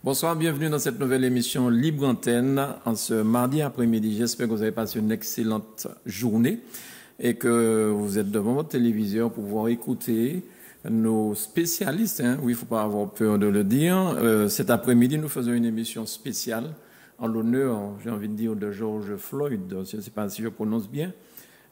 Bonsoir, bienvenue dans cette nouvelle émission Libre Antenne en ce mardi après-midi. J'espère que vous avez passé une excellente journée et que vous êtes devant votre téléviseur pour pouvoir écouter nos spécialistes. Oui, il ne faut pas avoir peur de le dire. Cet après-midi, nous faisons une émission spéciale en l'honneur, j'ai envie de dire, de George Floyd. Je ne sais pas si je prononce bien.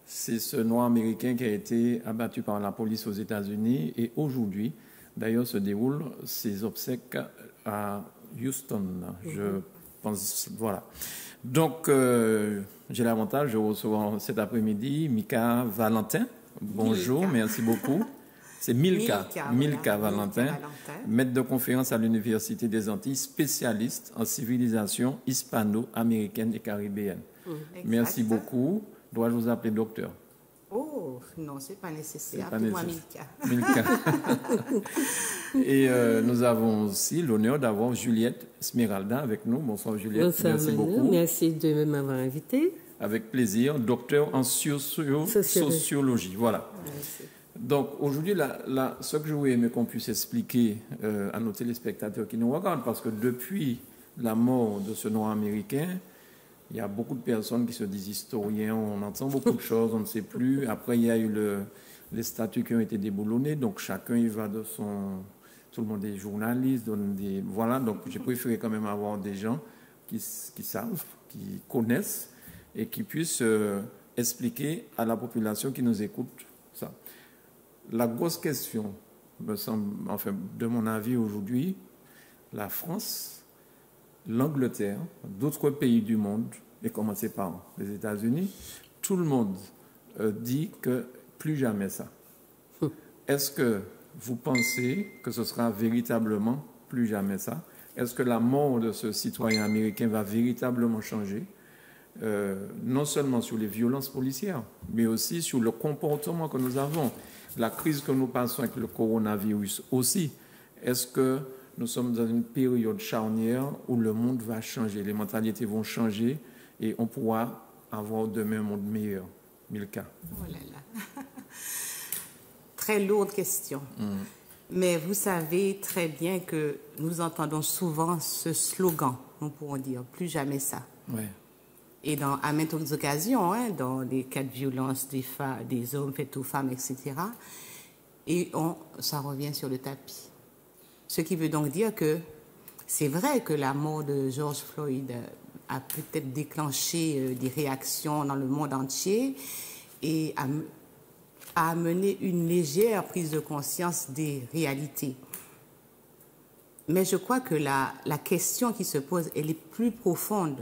C'est ce noir américain qui a été abattu par la police aux États-Unis et aujourd'hui, d'ailleurs, se déroulent ses obsèques à Houston, je pense, voilà. Donc, j'ai l'avantage de recevoir cet après-midi Mika Valentin. Bonjour, Milka. Merci beaucoup. C'est Milka Valentin, maître de conférence à l'Université des Antilles, spécialiste en civilisation hispano-américaine et caribéenne. Merci beaucoup. Dois-je vous appeler docteur? Oh, non, ce n'est pas nécessaire. Appelez-moi Milka. Et nous avons aussi l'honneur d'avoir Juliette Smeralda avec nous. Bonsoir Juliette. Bonsoir, merci beaucoup. Merci de m'avoir invité. Avec plaisir. Docteur en sociologie. Voilà. Merci. Donc aujourd'hui, ce que je voulais aimer qu'on puisse expliquer à nos téléspectateurs qui nous regardent, parce que depuis la mort de ce noir américain, il y a beaucoup de personnes qui se disent historiens, on entend beaucoup de choses, on ne sait plus. Après, il y a eu les statuts qui ont été déboulonnés, donc chacun y va de son... Tout le monde est journaliste, voilà, donc j'ai préféré quand même avoir des gens qui savent, qui connaissent et qui puissent expliquer à la population qui nous écoute ça. La grosse question, me semble, enfin, de mon avis aujourd'hui, la France, l'Angleterre, d'autres pays du monde, et commencer par les États-Unis, tout le monde dit que plus jamais ça. Est-ce que vous pensez que ce sera véritablement plus jamais ça? Est-ce que la mort de ce citoyen américain va véritablement changer, non seulement sur les violences policières, mais aussi sur le comportement que nous avons, la crise que nous passons avec le coronavirus aussi? Est-ce que nous sommes dans une période charnière où le monde va changer, les mentalités vont changer et on pourra avoir demain un monde meilleur? Milka. Oh là là. Très lourde question. Mais vous savez très bien que nous entendons souvent ce slogan, nous pourrons dire, plus jamais ça. Ouais. Et à maintes occasions, dans les cas de violence des hommes faits aux femmes, etc. Et ça revient sur le tapis. Ce qui veut donc dire que c'est vrai que la mort de George Floyd a peut-être déclenché des réactions dans le monde entier et a amené une légère prise de conscience des réalités. Mais je crois que la question qui se pose, elle est plus profonde.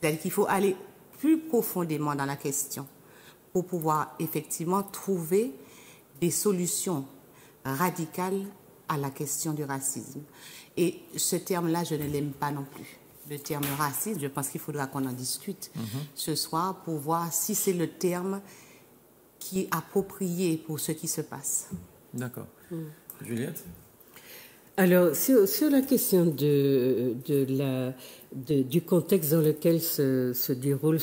C'est-à-dire qu'il faut aller plus profondément dans la question pour pouvoir effectivement trouver des solutions radicales à la question du racisme. Et ce terme-là, je ne l'aime pas non plus. Le terme racisme, je pense qu'il faudra qu'on en discute ce soir pour voir si c'est le terme qui est approprié pour ce qui se passe. D'accord. Juliette? Alors, sur la question du contexte dans lequel se déroule,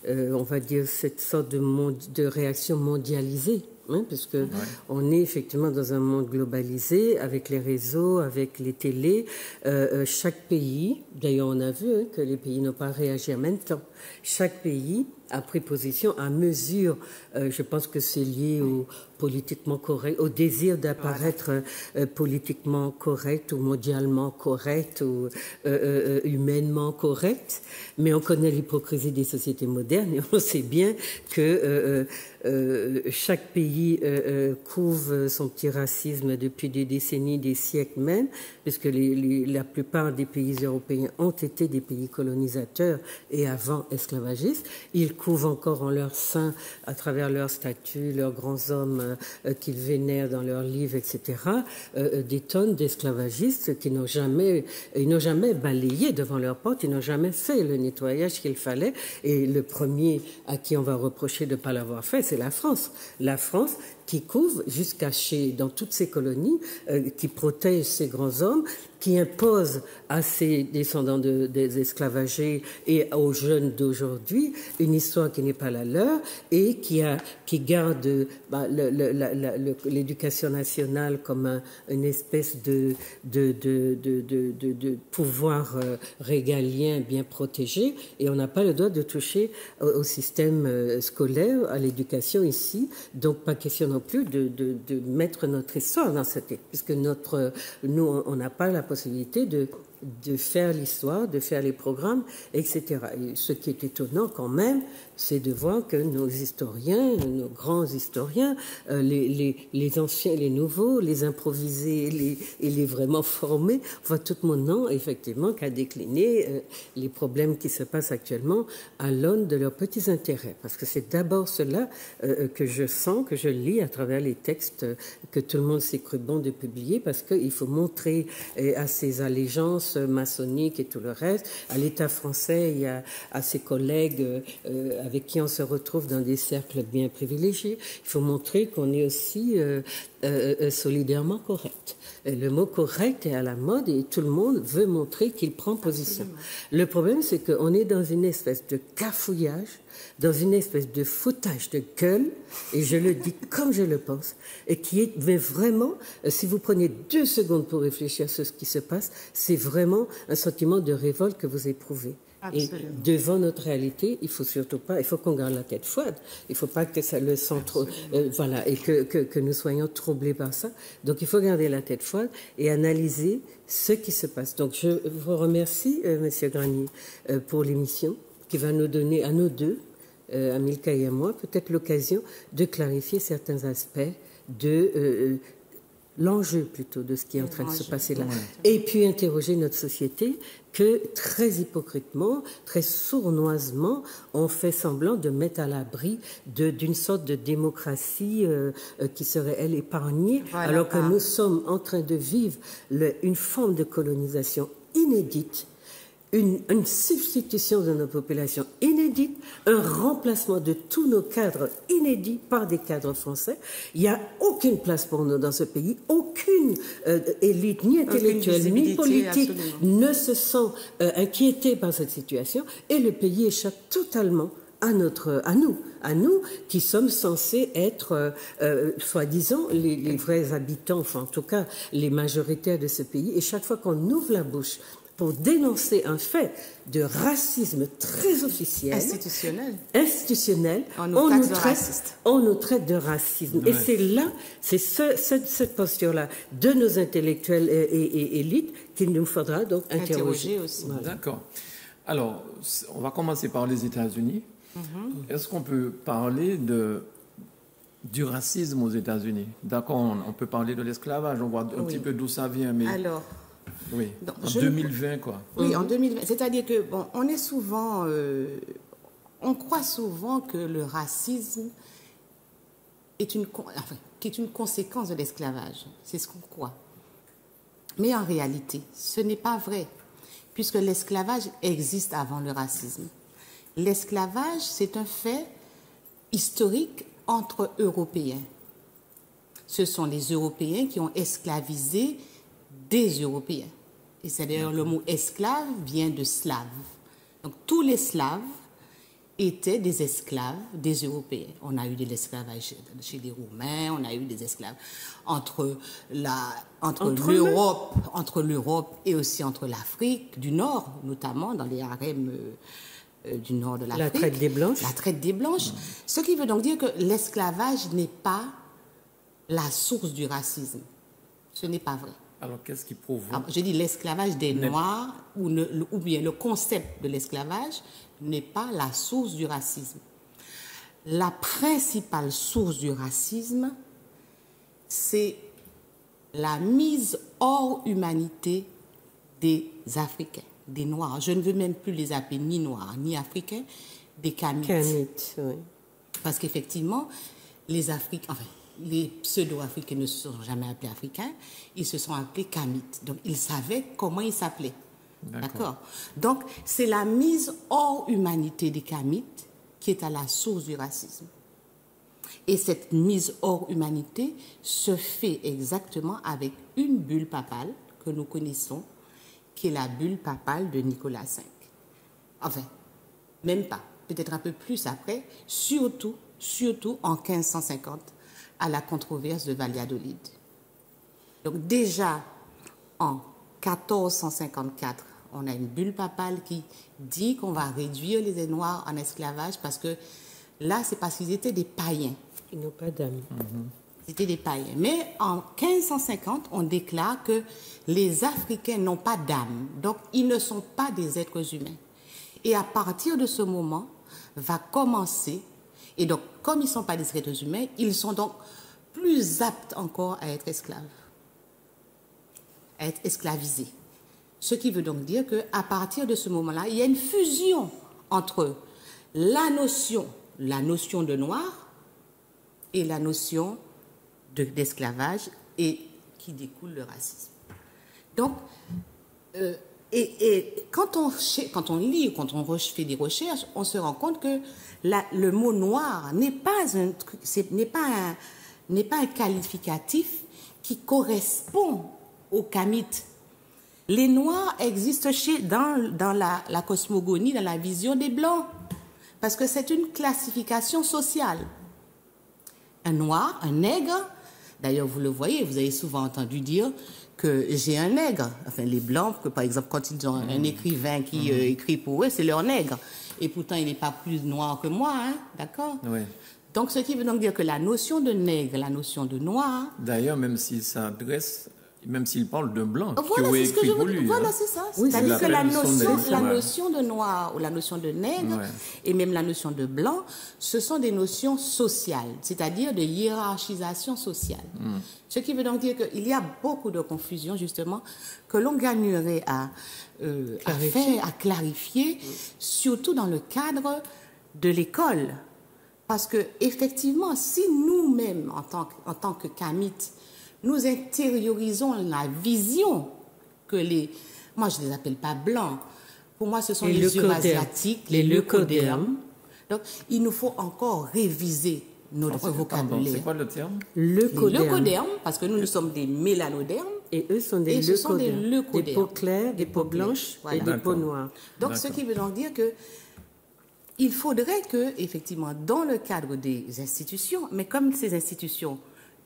on va dire, cette sorte de réaction mondialisée, puisque on est effectivement dans un monde globalisé, avec les réseaux, avec les télés. Chaque pays, d'ailleurs on a vu que les pays n'ont pas réagi en même temps, chaque pays a pris position à mesure, je pense que c'est lié au politiquement correct, au désir d'apparaître politiquement correct ou mondialement correct ou humainement correct, mais on connaît l'hypocrisie des sociétés modernes et on sait bien que chaque pays couvre son petit racisme depuis des décennies, des siècles même, puisque la plupart des pays européens ont été des pays colonisateurs et avant esclavagistes. Ils couvrent encore en leur sein, à travers leurs statuts, leurs grands hommes qu'ils vénèrent dans leurs livres, etc., des tonnes d'esclavagistes qui n'ont jamais balayé devant leur porte, ils n'ont jamais fait le nettoyage qu'il fallait. Et le premier à qui on va reprocher de ne pas l'avoir fait, c'est la France. La France qui couvre jusqu'à dans toutes ces colonies, qui protège ces grands hommes, qui impose à ces descendants des esclavagés et aux jeunes d'aujourd'hui une histoire qui n'est pas la leur et qui garde l'éducation nationale comme une espèce de pouvoir régalien bien protégé, et on n'a pas le droit de toucher au système scolaire, à l'éducation ici. Donc pas question non plus de mettre notre histoire dans cette tête, puisque nous on n'a pas la possibilité de faire l'histoire, de faire les programmes, etc. Et ce qui est étonnant quand même, c'est de voir que nos historiens, nos grands historiens, les anciens, les nouveaux, les improvisés et les vraiment formés, voient tout le monde, effectivement, qu'à décliner les problèmes qui se passent actuellement à l'aune de leurs petits intérêts. Parce que c'est d'abord cela que je sens, que je lis à travers les textes que tout le monde s'est cru bon de publier, parce qu'il faut montrer à ses allégeances maçonniques et tout le reste, à l'État français et à ses collègues avec qui on se retrouve dans des cercles bien privilégiés. Il faut montrer qu'on est aussi solidairement correct. Le mot correct est à la mode et tout le monde veut montrer qu'il prend position. Absolument. Le problème, c'est qu'on est dans une espèce de cafouillage, dans une espèce de foutage de gueule, et je le dis comme je le pense, et mais vraiment, si vous prenez 2 secondes pour réfléchir sur ce qui se passe, c'est vraiment un sentiment de révolte que vous éprouvez. Absolument. Et devant notre réalité, il faut qu'on garde la tête froide. Il ne faut pas que ça le sente trop, voilà, et que nous soyons troublés par ça. Donc il faut garder la tête froide et analyser ce qui se passe. Donc je vous remercie, Monsieur Granier, pour l'émission qui va nous donner à nous deux, à Milka et à moi, peut-être l'occasion de clarifier certains aspects de l'enjeu plutôt de ce qui est en train de se passer là. Et puis interroger notre société que très hypocritement, très sournoisement, on fait semblant de mettre à l'abri d'une sorte de démocratie qui serait, elle, épargnée, voilà, alors que nous sommes en train de vivre une forme de colonisation inédite, une substitution de nos populations inédite, un remplacement de tous nos cadres inédits par des cadres français. Il n'y a aucune place pour nous dans ce pays, aucune élite, ni intellectuelle, ni politique, absolument, ne se sent inquiétée par cette situation, et le pays échappe totalement à nous qui sommes censés être, soi-disant, les vrais habitants, enfin en tout cas les majoritaires de ce pays, et chaque fois qu'on ouvre la bouche pour dénoncer un fait de racisme très officiel, institutionnel, on nous traite de racisme. Ouais. Et c'est là, c'est cette posture-là de nos intellectuels et élites qu'il nous faudra donc interroger aussi. Voilà. D'accord. Alors, on va commencer par les États-Unis. Mm-hmm. Est-ce qu'on peut parler du racisme aux États-Unis? D'accord, on peut parler de l'esclavage, on voit un petit peu d'où ça vient, mais... Alors, oui, donc, en 2020, quoi. Oui, en 2020. C'est-à-dire que, bon, on est souvent... on croit souvent que le racisme est une conséquence de l'esclavage. C'est ce qu'on croit. Mais en réalité, ce n'est pas vrai, puisque l'esclavage existe avant le racisme. L'esclavage, c'est un fait historique entre Européens. Ce sont les Européens qui ont esclavisé des Européens. Et c'est d'ailleurs le mot esclave vient de slave. Donc tous les Slaves étaient des esclaves des Européens. On a eu de l'esclavage chez les Roumains, on a eu des esclaves entre l'Europe et aussi entre l'Afrique du Nord, notamment dans les harems du nord de l'Afrique. La traite des Blanches. La traite des Blanches. Ce qui veut donc dire que l'esclavage n'est pas la source du racisme. Ce n'est pas vrai. Alors, qu'est-ce qui provoque? Je dis l'esclavage des Noirs, ou bien le concept de l'esclavage n'est pas la source du racisme. La principale source du racisme, c'est la mise hors humanité des Africains, des Noirs. Je ne veux même plus les appeler ni Noirs, ni Africains, des Kamites. Kamites, oui. Parce qu'effectivement, les Africains... Enfin, les pseudo-africains ne se sont jamais appelés africains, ils se sont appelés Kamites. Donc, ils savaient comment ils s'appelaient. D'accord. Donc, c'est la mise hors humanité des Kamites qui est à la source du racisme. Et cette mise hors humanité se fait exactement avec une bulle papale que nous connaissons, qui est la bulle papale de Nicolas V. Enfin, même pas, peut-être un peu plus après, surtout en 1550, à la controverse de Valladolid. Donc déjà, en 1454, on a une bulle papale qui dit qu'on va réduire les Noirs en esclavage parce que là, c'est parce qu'ils étaient des païens. Ils n'ont pas d'âme. C'était des païens. Mais en 1550, on déclare que les Africains n'ont pas d'âme. Donc, ils ne sont pas des êtres humains. Et à partir de ce moment, va commencer, et donc, comme ils ne sont pas des êtres humains, ils sont donc plus aptes encore à être esclaves, à être esclavisés. Ce qui veut donc dire qu'à partir de ce moment-là, il y a une fusion entre la notion de noir et la notion d'esclavage et qui découle le racisme. Donc, quand on lit, quand on fait des recherches, on se rend compte que le mot noir n'est pas un qualificatif qui correspond au kamite. Les noirs existent dans la cosmogonie, dans la vision des blancs, parce que c'est une classification sociale. Un noir, un nègre, d'ailleurs vous le voyez, vous avez souvent entendu dire que j'ai un nègre. Enfin, les blancs, que par exemple, quand ils ont un écrivain qui écrit pour eux, c'est leur nègre. Et pourtant, il n'est pas plus noir que moi, hein, d'accord? Oui. Donc, ce qui veut donc dire que la notion de nègre, la notion de noir... D'ailleurs, même s'il s'adresse, même s'il parle d'un blanc, voilà, qui aurait écrit pour lui. Voilà, hein. c'est ça. Oui, c'est-à-dire que la notion de noir ou la notion de nègre et même la notion de blanc, ce sont des notions sociales, c'est-à-dire de hiérarchisation sociale. Ce qui veut donc dire qu'il y a beaucoup de confusion, justement, que l'on gagnerait à clarifier, surtout dans le cadre de l'école. Parce que, effectivement, si nous-mêmes, en tant que kamites, nous intériorisons la vision que moi je ne les appelle pas blancs, pour moi ce sont les Eurasiatiques, les leucodermes. Donc il nous faut encore réviser notre vocabulaire. C'est quoi le terme? Leucodermes, parce que nous sommes des mélanodermes. Et eux sont des leucodermes, des peaux claires, des peaux blanches et des peaux noires. Donc ce qui veut donc dire que il faudrait que, effectivement, dans le cadre des institutions, mais comme ces institutions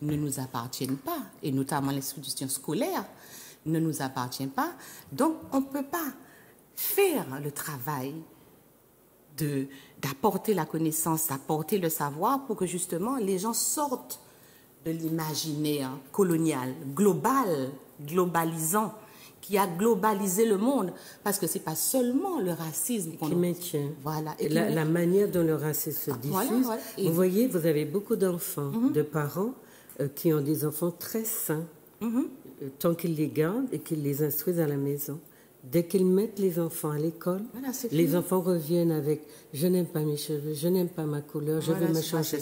ne nous appartiennent pas, et notamment l'institution scolaire ne nous appartient pas, donc on ne peut pas faire le travail d'apporter la connaissance, d'apporter le savoir pour que justement les gens sortent de l'imaginaire colonial, globalisant, qui a globalisé le monde, parce que ce n'est pas seulement le racisme qui maintient. Voilà. Et la manière dont le racisme se diffuse. Voilà. Vous voyez, vous avez beaucoup d'enfants, de parents qui ont des enfants très sains, tant qu'ils les gardent et qu'ils les instruisent à la maison. Dès qu'ils mettent les enfants à l'école, les enfants reviennent avec « je n'aime pas mes cheveux, je n'aime pas ma couleur, je veux me changer ».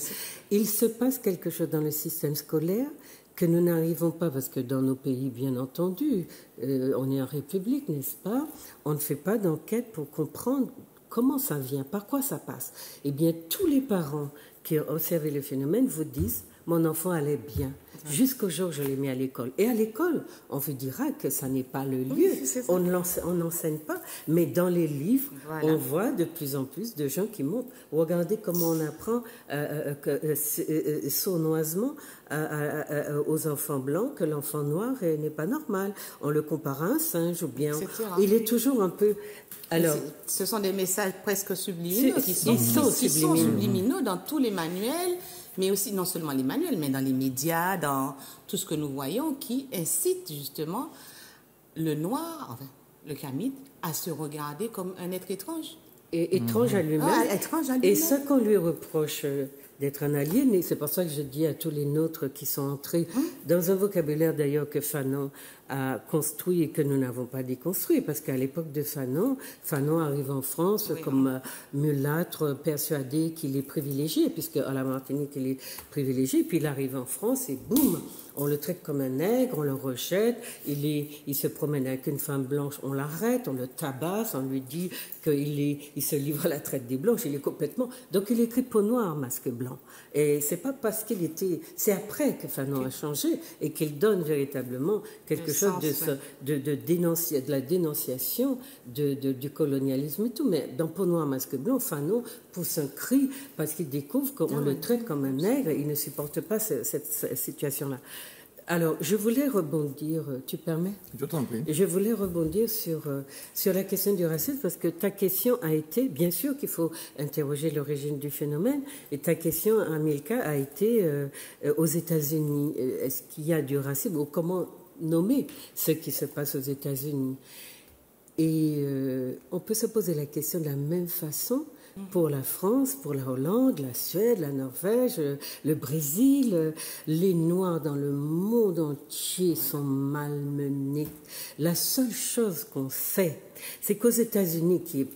Il se passe quelque chose dans le système scolaire que nous n'arrivons pas, parce que dans nos pays, bien entendu, on est en République, n'est-ce pas? On ne fait pas d'enquête pour comprendre comment ça vient, par quoi ça passe. Eh bien, tous les parents qui ont observé le phénomène vous disent « mon enfant allait bien ». Jusqu'au jour où je l'ai mis à l'école. Et à l'école, on vous dira que ça n'est pas le lieu. On n'enseigne pas. Mais dans les livres, on voit de plus en plus de gens qui montrent. Regardez comment on apprend sournoisement aux enfants blancs que l'enfant noir n'est pas normal. On le compare à un singe ou bien... Il est toujours un peu... Alors, ce sont des messages presque subliminaux qui sont subliminaux dans tous les manuels, mais aussi non seulement les manuels, mais dans les médias, dans tout ce que nous voyons, qui incitent justement le noir, enfin, le kamite, à se regarder comme un être étrange. Et étrange à lui-même. Et ce qu'on lui reproche d'être un alien, et c'est pour ça que je dis à tous les nôtres qui sont entrés dans un vocabulaire d'ailleurs que Fanon a construit et que nous n'avons pas déconstruit, parce qu'à l'époque de Fanon arrive en France comme mulâtre, persuadé qu'il est privilégié, puisque à la Martinique il est privilégié, puis il arrive en France et boum, on le traite comme un nègre, on le rejette, il se promène avec une femme blanche, on l'arrête, on le tabasse, on lui dit qu'il se livre à la traite des blanches, il est complètement... Donc il écrit peau noire, masque blanc. Et c'est pas parce qu'il était... C'est après que Fanon a changé et qu'il donne véritablement quelque chose de la dénonciation du colonialisme et tout. Mais dans peau noire, masque blanc, Fanon pousse un cri parce qu'il découvre qu'on le traite comme un nègre et il ne supporte pas cette situation-là. Alors, je voulais rebondir, tu permets? Je t'en prie. Je voulais rebondir sur la question du racisme parce que ta question a été, bien sûr qu'il faut interroger l'origine du phénomène, et ta question, Amilca, a été aux États-Unis. Est-ce qu'il y a du racisme ou comment nommer ce qui se passe aux États-Unis? Et on peut se poser la question de la même façon pour la France, pour la Hollande, la Suède, la Norvège, le Brésil. Les Noirs dans le monde entier sont malmenés. La seule chose qu'on sait, c'est qu'aux États-Unis, qui est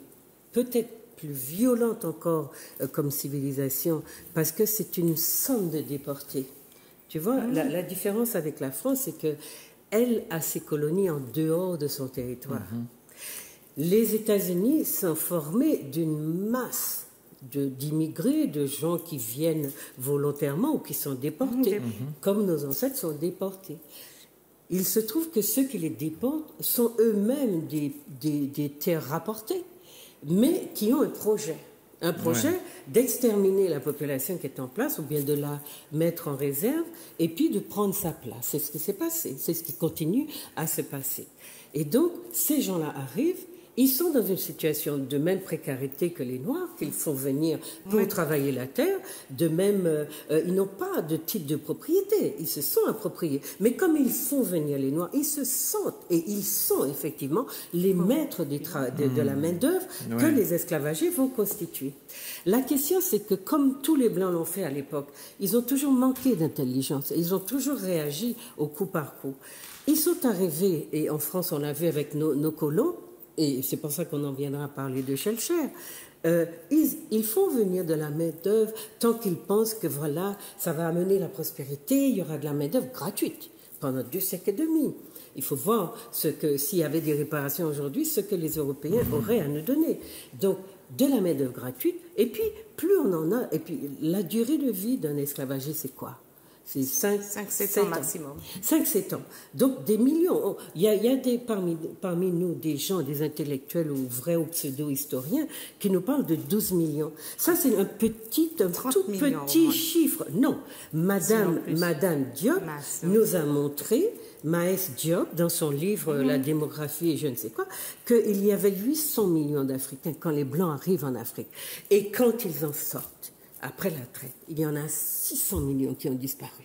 peut-être plus violente encore comme civilisation, parce que c'est une somme de déportés. Tu vois, la différence avec la France, c'est qu'elle a ses colonies en dehors de son territoire. Les États-Unis sont formés d'une masse d'immigrés, de gens qui viennent volontairement ou qui sont déportés, comme nos ancêtres sont déportés. Il se trouve que ceux qui les déportent sont eux-mêmes des terres rapportées, mais qui ont un projet d'exterminer la population qui est en place ou bien de la mettre en réserve et puis de prendre sa place. C'est ce qui s'est passé, c'est ce qui continue à se passer. Et donc, ces gens-là arrivent. Ils sont dans une situation de même précarité que les Noirs, qu'ils font venir pour travailler la terre. De même, ils n'ont pas de titre de propriété, ils se sont appropriés. Mais comme ils font venir les Noirs, ils se sentent, et ils sont effectivement les maîtres de la main-d'œuvre que les esclavagés vont constituer. La question, c'est que comme tous les Blancs l'ont fait à l'époque, ils ont toujours manqué d'intelligence, ils ont toujours réagi au coup par coup. Ils sont arrivés, et en France, on l'a vu avec nos colons, et c'est pour ça qu'on en viendra à parler de Schellcher, ils font venir de la main-d'œuvre tant qu'ils pensent que voilà, ça va amener la prospérité, il y aura de la main-d'œuvre gratuite pendant 2 siècles et demi. Il faut voir s'il y avait des réparations aujourd'hui, ce que les Européens auraient à nous donner. Donc, de la main-d'œuvre gratuite, et puis plus on en a, et puis la durée de vie d'un esclavagiste, c'est quoi? C'est 5-7 ans maximum. 5-7 ans. Donc, des millions. Il y a parmi nous des gens, des intellectuels ou vrais ou pseudo-historiens qui nous parlent de 12 millions. Ça, c'est un tout petit chiffre. Non. Madame Diop nous a montré, Maës Diop, dans son livre La démographie et je ne sais quoi, qu'il y avait 800 millions d'Africains quand les Blancs arrivent en Afrique. Et quand ils en sortent, après la traite, il y en a 600 millions qui ont disparu.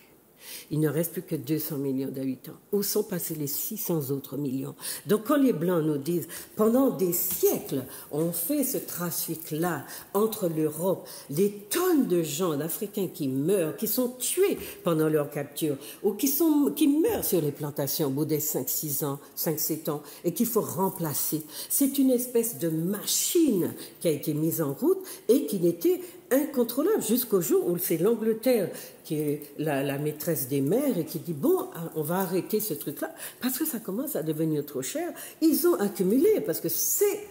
Il ne reste plus que 200 millions d'habitants. Où sont passés les 600 autres millions? Donc quand les Blancs nous disent, pendant des siècles, on fait ce trafic-là entre l'Europe, des tonnes de gens, d'Africains qui meurent, qui sont tués pendant leur capture, ou qui meurent sur les plantations au bout des 5-7 ans, et qu'il faut remplacer. C'est une espèce de machine qui a été mise en route et qui n'était incontrôlable jusqu'au jour où c'est l'Angleterre qui est la maîtresse des mers et qui dit bon, on va arrêter ce truc-là parce que ça commence à devenir trop cher. Ils ont accumulé parce que c'est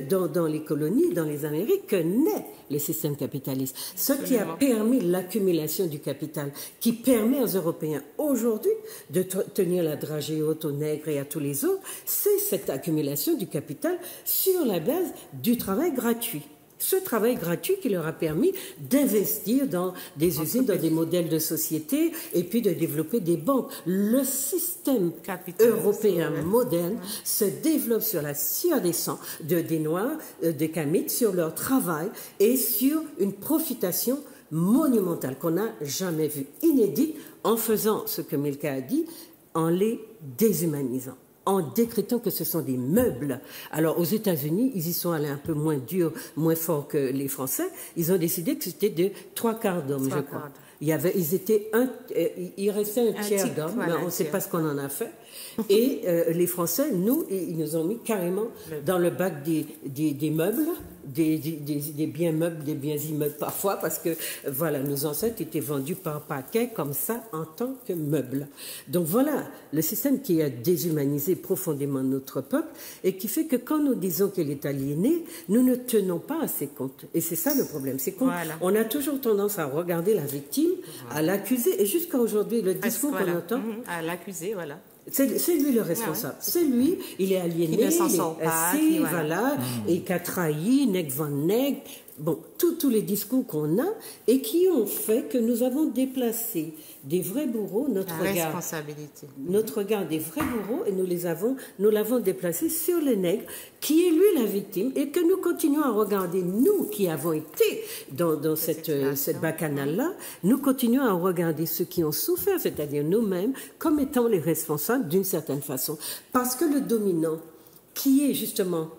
dans les colonies, dans les Amériques, que naît le système capitaliste. Ce qui a permis l'accumulation du capital, qui permet aux Européens aujourd'hui de tenir la dragée haute aux nègres et à tous les autres, c'est cette accumulation du capital sur la base du travail gratuit. Ce travail gratuit qui leur a permis d'investir dans des usines, dans des modèles de société et puis de développer des banques. Le système européen moderne se développe sur la sueur des sangs des Noirs, des Kamites, sur leur travail et sur une profitation monumentale qu'on n'a jamais vue, inédite, en faisant ce que Milka a dit, en les déshumanisant, en décrétant que ce sont des meubles. Alors, aux États-Unis, ils y sont allés un peu moins durs, moins forts que les Français. Ils ont décidé que c'était de 3/4 d'hommes, je crois. Il restait un tiers d'hommes, mais on ne sait pas ce qu'on en a fait. Et les Français, nous, ils nous ont mis carrément dans le bac des meubles, des biens meubles, des biens immeubles parfois, parce que voilà, nos ancêtres étaient vendus par paquet comme ça en tant que meubles. Donc voilà, le système qui a déshumanisé profondément notre peuple et qui fait que quand nous disons qu'il est aliéné, nous ne tenons pas assez compte. Et c'est ça le problème, c'est qu'on a toujours tendance à regarder la victime, à l'accuser, et jusqu'à aujourd'hui, le discours qu'on entend... À l'accuser, voilà. C'est lui le responsable. C'est lui, il est aliéné, il ne s'en sort pas, voilà, et qui a trahi, nègre van nègre. Bon, tous les discours qu'on a et qui ont fait que nous avons déplacé des vrais bourreaux, notre regard des vrais bourreaux, et nous l'avons déplacé sur les nègres, qui est lui la victime, et que nous continuons à regarder, nous qui avons été dans cette bacchanale-là, nous continuons à regarder ceux qui ont souffert, c'est-à-dire nous-mêmes, comme étant les responsables d'une certaine façon. Parce que le dominant, qui est justement...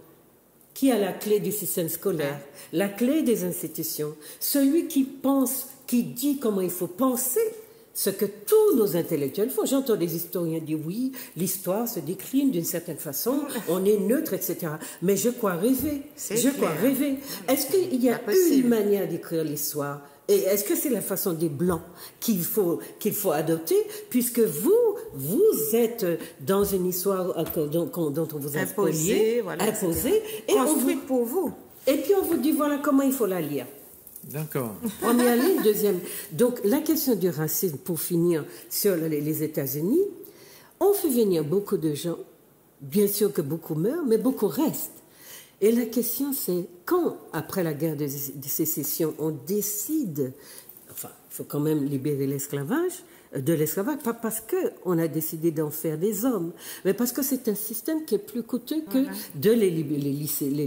qui a la clé du système scolaire, la clé des institutions, celui qui pense, qui dit comment il faut penser, ce que tous nos intellectuels font. J'entends des historiens dire oui, l'histoire se décline d'une certaine façon, on est neutre, etc. Mais je crois rêver. Est-ce qu'il y a une manière d'écrire l'histoire? Et est-ce que c'est la façon des Blancs qu'il faut adopter, puisque vous êtes dans une histoire dont on vous a imposée, et construite pour vous. Et puis on vous dit voilà comment il faut la lire. D'accord. Première ligne, deuxième. Donc la question du racisme, pour finir sur les États-Unis, on fait venir beaucoup de gens, bien sûr que beaucoup meurent, mais beaucoup restent. Et la question, c'est quand, après la guerre de sécession, on décide, enfin, il faut quand même libérer l'esclavage, pas parce qu'on a décidé d'en faire des hommes, mais parce que c'est un système qui est plus coûteux que de les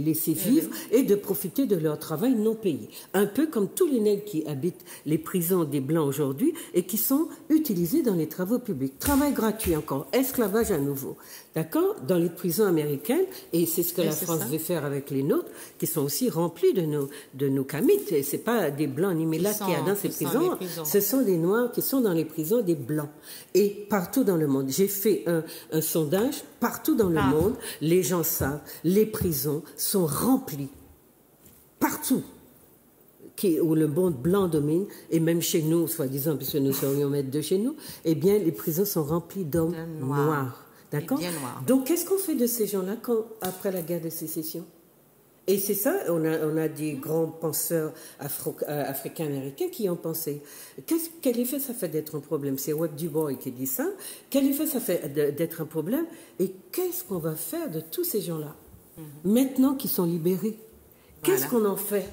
laisser vivre et de profiter de leur travail non payé. Un peu comme tous les nègres qui habitent les prisons des Blancs aujourd'hui et qui sont utilisés dans les travaux publics. Travail gratuit encore, esclavage à nouveau. D'accord? Dans les prisons américaines, et c'est ce que la France veut faire avec les nôtres, qui sont aussi remplis de nos kamites. Et ce n'est pas des Blancs ni Mélates qu'il y a dans ces prisons, ce sont des Noirs qui sont dans les prisons des Blancs. Et partout dans le monde, j'ai fait un sondage, partout dans le monde, les gens savent, les prisons sont remplies. Partout. Où le monde blanc domine, et même chez nous, soi-disant, puisque nous serions maîtres de chez nous, eh bien, les prisons sont remplies d'hommes noirs. D'accord? Donc, qu'est-ce qu'on fait de ces gens-là après la guerre de sécession? Et c'est ça, on a des grands penseurs africains-américains qui ont pensé. Quel effet ça fait d'être un problème? C'est Webb Du Bois qui dit ça. Quel effet ça fait d'être un problème? Et qu'est-ce qu'on va faire de tous ces gens-là, maintenant qu'ils sont libérés? Qu'est-ce qu'on en fait?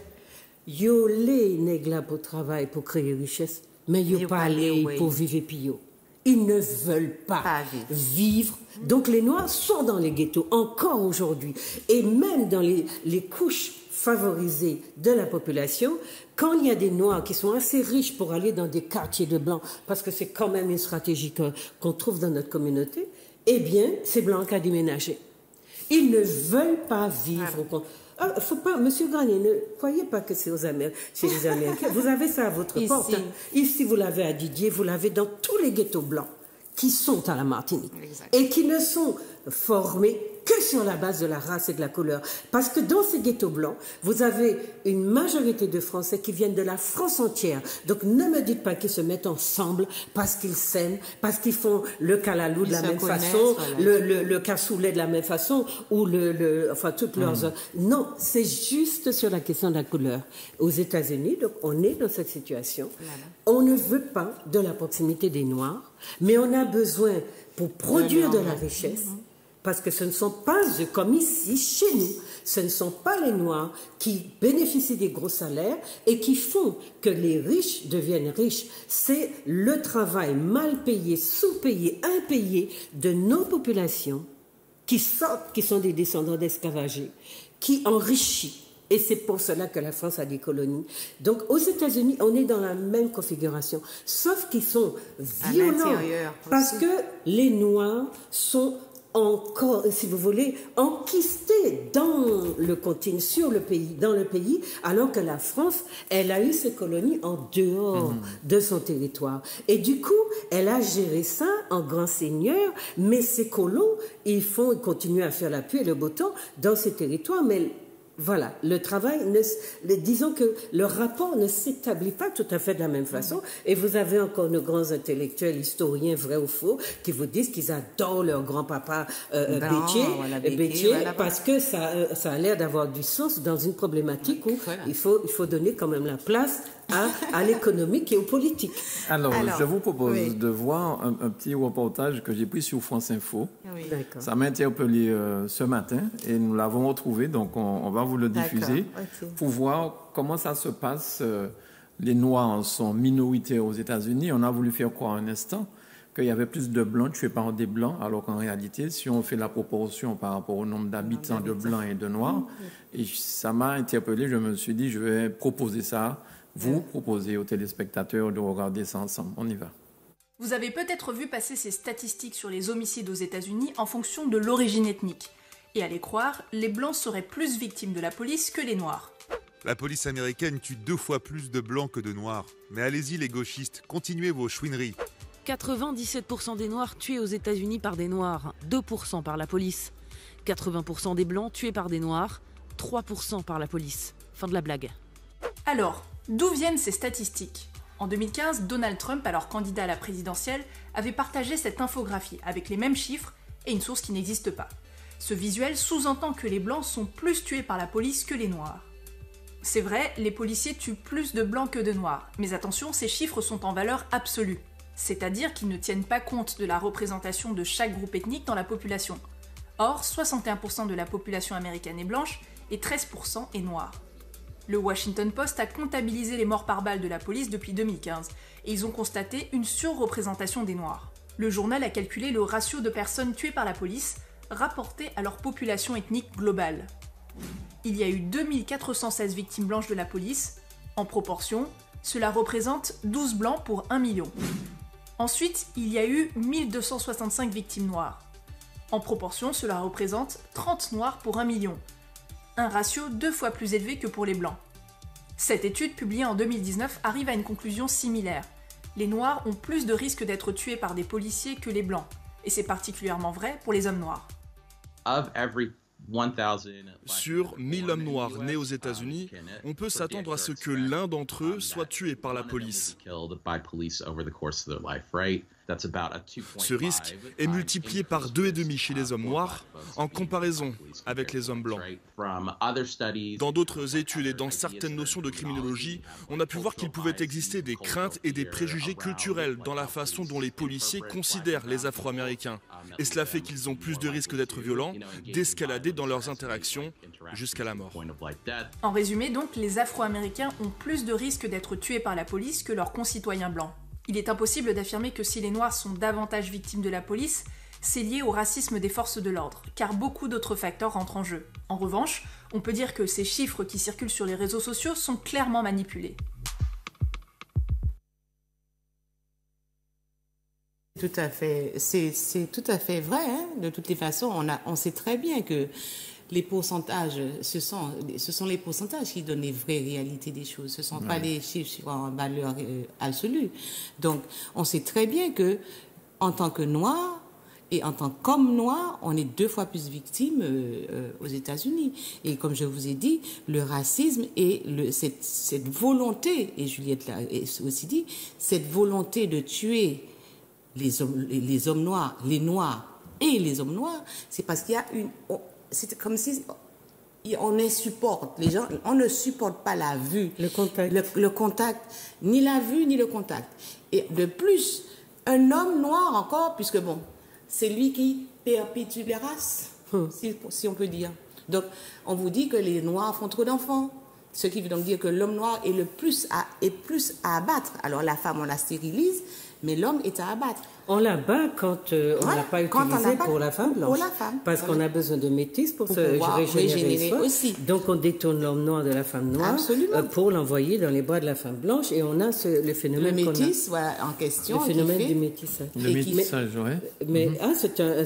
Yo les nègres pour travail, pour créer richesse, mais yo pas les pour vivre et puis yo. Ils ne veulent pas vivre. Donc les Noirs sont dans les ghettos encore aujourd'hui. Et même dans les couches favorisées de la population, quand il y a des Noirs qui sont assez riches pour aller dans des quartiers de Blancs, parce que c'est quand même une stratégie qu'on trouve dans notre communauté, eh bien, c'est Blanc qui a déménagé. Ils ne veulent pas vivre. Faut pas, Monsieur Granier, ne croyez pas que c'est chez les Américains. Vous avez ça à votre porte. Ici, vous l'avez à Didier, vous l'avez dans tous les ghettos blancs qui sont à la Martinique. Et qui ne sont formés que sur la base de la race et de la couleur. Parce que dans ces ghettos blancs, vous avez une majorité de Français qui viennent de la France entière. Donc ne me dites pas qu'ils se mettent ensemble parce qu'ils s'aiment, parce qu'ils font le calalou de la même façon, le cassoulet de la même façon, ou enfin toutes leurs... Non, c'est juste sur la question de la couleur. Aux États-Unis, donc on est dans cette situation. On ne veut pas de la proximité des Noirs, mais on a besoin, pour produire de la richesse, parce que ce ne sont pas eux, comme ici, chez nous, ce ne sont pas les Noirs qui bénéficient des gros salaires et qui font que les riches deviennent riches. C'est le travail mal payé, sous-payé, impayé de nos populations qui sortent, qui sont des descendants d'esclavagés, qui enrichit. Et c'est pour cela que la France a des colonies. Donc, aux États-Unis, on est dans la même configuration, sauf qu'ils sont violents, parce que les Noirs sont encore, si vous voulez, enquistés dans le continent, dans le pays, alors que la France, elle a eu ses colonies en dehors de son territoire. Et du coup, elle a géré ça en grand seigneur, mais ces colons, ils continuent à faire la pluie et le beau temps dans ces territoires, mais Voilà, le travail, disons que le rapport ne s'établit pas tout à fait de la même façon. Et vous avez encore nos grands intellectuels, historiens, vrais ou faux, qui vous disent qu'ils adorent leur grand-papa Bétier, parce que ça a l'air d'avoir du sens dans une problématique où il faut donner quand même la place à l'économique et aux politiques. Alors je vous propose de voir un petit reportage que j'ai pris sur France Info. Oui. Ça m'a interpellé ce matin et nous l'avons retrouvé, donc on va vous le diffuser pour voir comment ça se passe. Les Noirs sont minoritaires aux États-Unis. On a voulu faire croire un instant qu'il y avait plus de Blancs tués par des Blancs, alors qu'en réalité, si on fait la proportion par rapport au nombre d'habitants de Blancs et de Noirs, et ça m'a interpellé, je me suis dit, je vais proposer ça, vous proposer aux téléspectateurs de regarder ça ensemble. On y va. Vous avez peut-être vu passer ces statistiques sur les homicides aux États-Unis en fonction de l'origine ethnique. Et à les croire, les Blancs seraient plus victimes de la police que les Noirs. La police américaine tue 2 fois plus de Blancs que de Noirs. Mais allez-y les gauchistes, continuez vos chouineries. 97% des Noirs tués aux États-Unis par des Noirs, 2% par la police. 80% des Blancs tués par des Noirs, 3% par la police. Fin de la blague. Alors, d'où viennent ces statistiques ? En 2015, Donald Trump, alors candidat à la présidentielle, avait partagé cette infographie avec les mêmes chiffres et une source qui n'existe pas. Ce visuel sous-entend que les Blancs sont plus tués par la police que les Noirs. C'est vrai, les policiers tuent plus de Blancs que de Noirs, mais attention, ces chiffres sont en valeur absolue, c'est-à-dire qu'ils ne tiennent pas compte de la représentation de chaque groupe ethnique dans la population. Or, 61% de la population américaine est blanche et 13% est noire. Le Washington Post a comptabilisé les morts par balle de la police depuis 2015, et ils ont constaté une surreprésentation des Noirs. Le journal a calculé le ratio de personnes tuées par la police rapporté à leur population ethnique globale. Il y a eu 2416 victimes blanches de la police. En proportion, cela représente 12 blancs pour 1 million. Ensuite, il y a eu 1265 victimes noires. En proportion, cela représente 30 noirs pour 1 million. Un ratio 2 fois plus élevé que pour les blancs. Cette étude, publiée en 2019, arrive à une conclusion similaire. Les noirs ont plus de risques d'être tués par des policiers que les blancs. Et c'est particulièrement vrai pour les hommes noirs. Sur 1000 hommes noirs nés aux États-Unis, on peut s'attendre à ce que l'un d'entre eux soit tué par la police. Ce risque est multiplié par 2,5 chez les hommes noirs en comparaison avec les hommes blancs. Dans d'autres études et dans certaines notions de criminologie, on a pu voir qu'il pouvait exister des craintes et des préjugés culturels dans la façon dont les policiers considèrent les Afro-Américains. Et cela fait qu'ils ont plus de risques d'être violents, d'escalader dans leurs interactions jusqu'à la mort. En résumé donc, les Afro-Américains ont plus de risques d'être tués par la police que leurs concitoyens blancs. Il est impossible d'affirmer que si les Noirs sont davantage victimes de la police, c'est lié au racisme des forces de l'ordre, car beaucoup d'autres facteurs rentrent en jeu. En revanche, on peut dire que ces chiffres qui circulent sur les réseaux sociaux sont clairement manipulés. Tout à fait, c'est tout à fait vrai. Hein. De toutes les façons, on sait très bien que les pourcentages, ce sont les pourcentages qui donnent les vraies réalités des choses. Ce ne sont pas les chiffres en valeur absolue. Donc, on sait très bien que, en tant que Noirs et en tant qu'hommes noirs, on est 2 fois plus victimes aux États-Unis. Et comme je vous ai dit, le racisme et cette volonté, et Juliette l'a aussi dit, cette volonté de tuer les hommes noirs, les Noirs et les hommes noirs, c'est parce qu'il y a c'est comme si on insupporte. Les gens, on ne supporte pas la vue, le contact, ni la vue ni le contact. Et de plus, un homme noir encore, puisque bon, c'est lui qui perpétue les races, si on peut dire. Donc, on vous dit que les Noirs font trop d'enfants, ce qui veut donc dire que l'homme noir est plus à abattre. Alors la femme, on la stérilise, mais l'homme est à abattre. On l'abat quand on n'a pas utilisé pour la femme blanche. Pour la femme. Parce qu'on a besoin de métis pour se régénérer aussi. Donc on détourne l'homme noir de la femme noire pour l'envoyer dans les bras de la femme blanche et on a le phénomène le métis, voilà, en question. Le phénomène du métissage. Le métissage, oui. Mais c'est un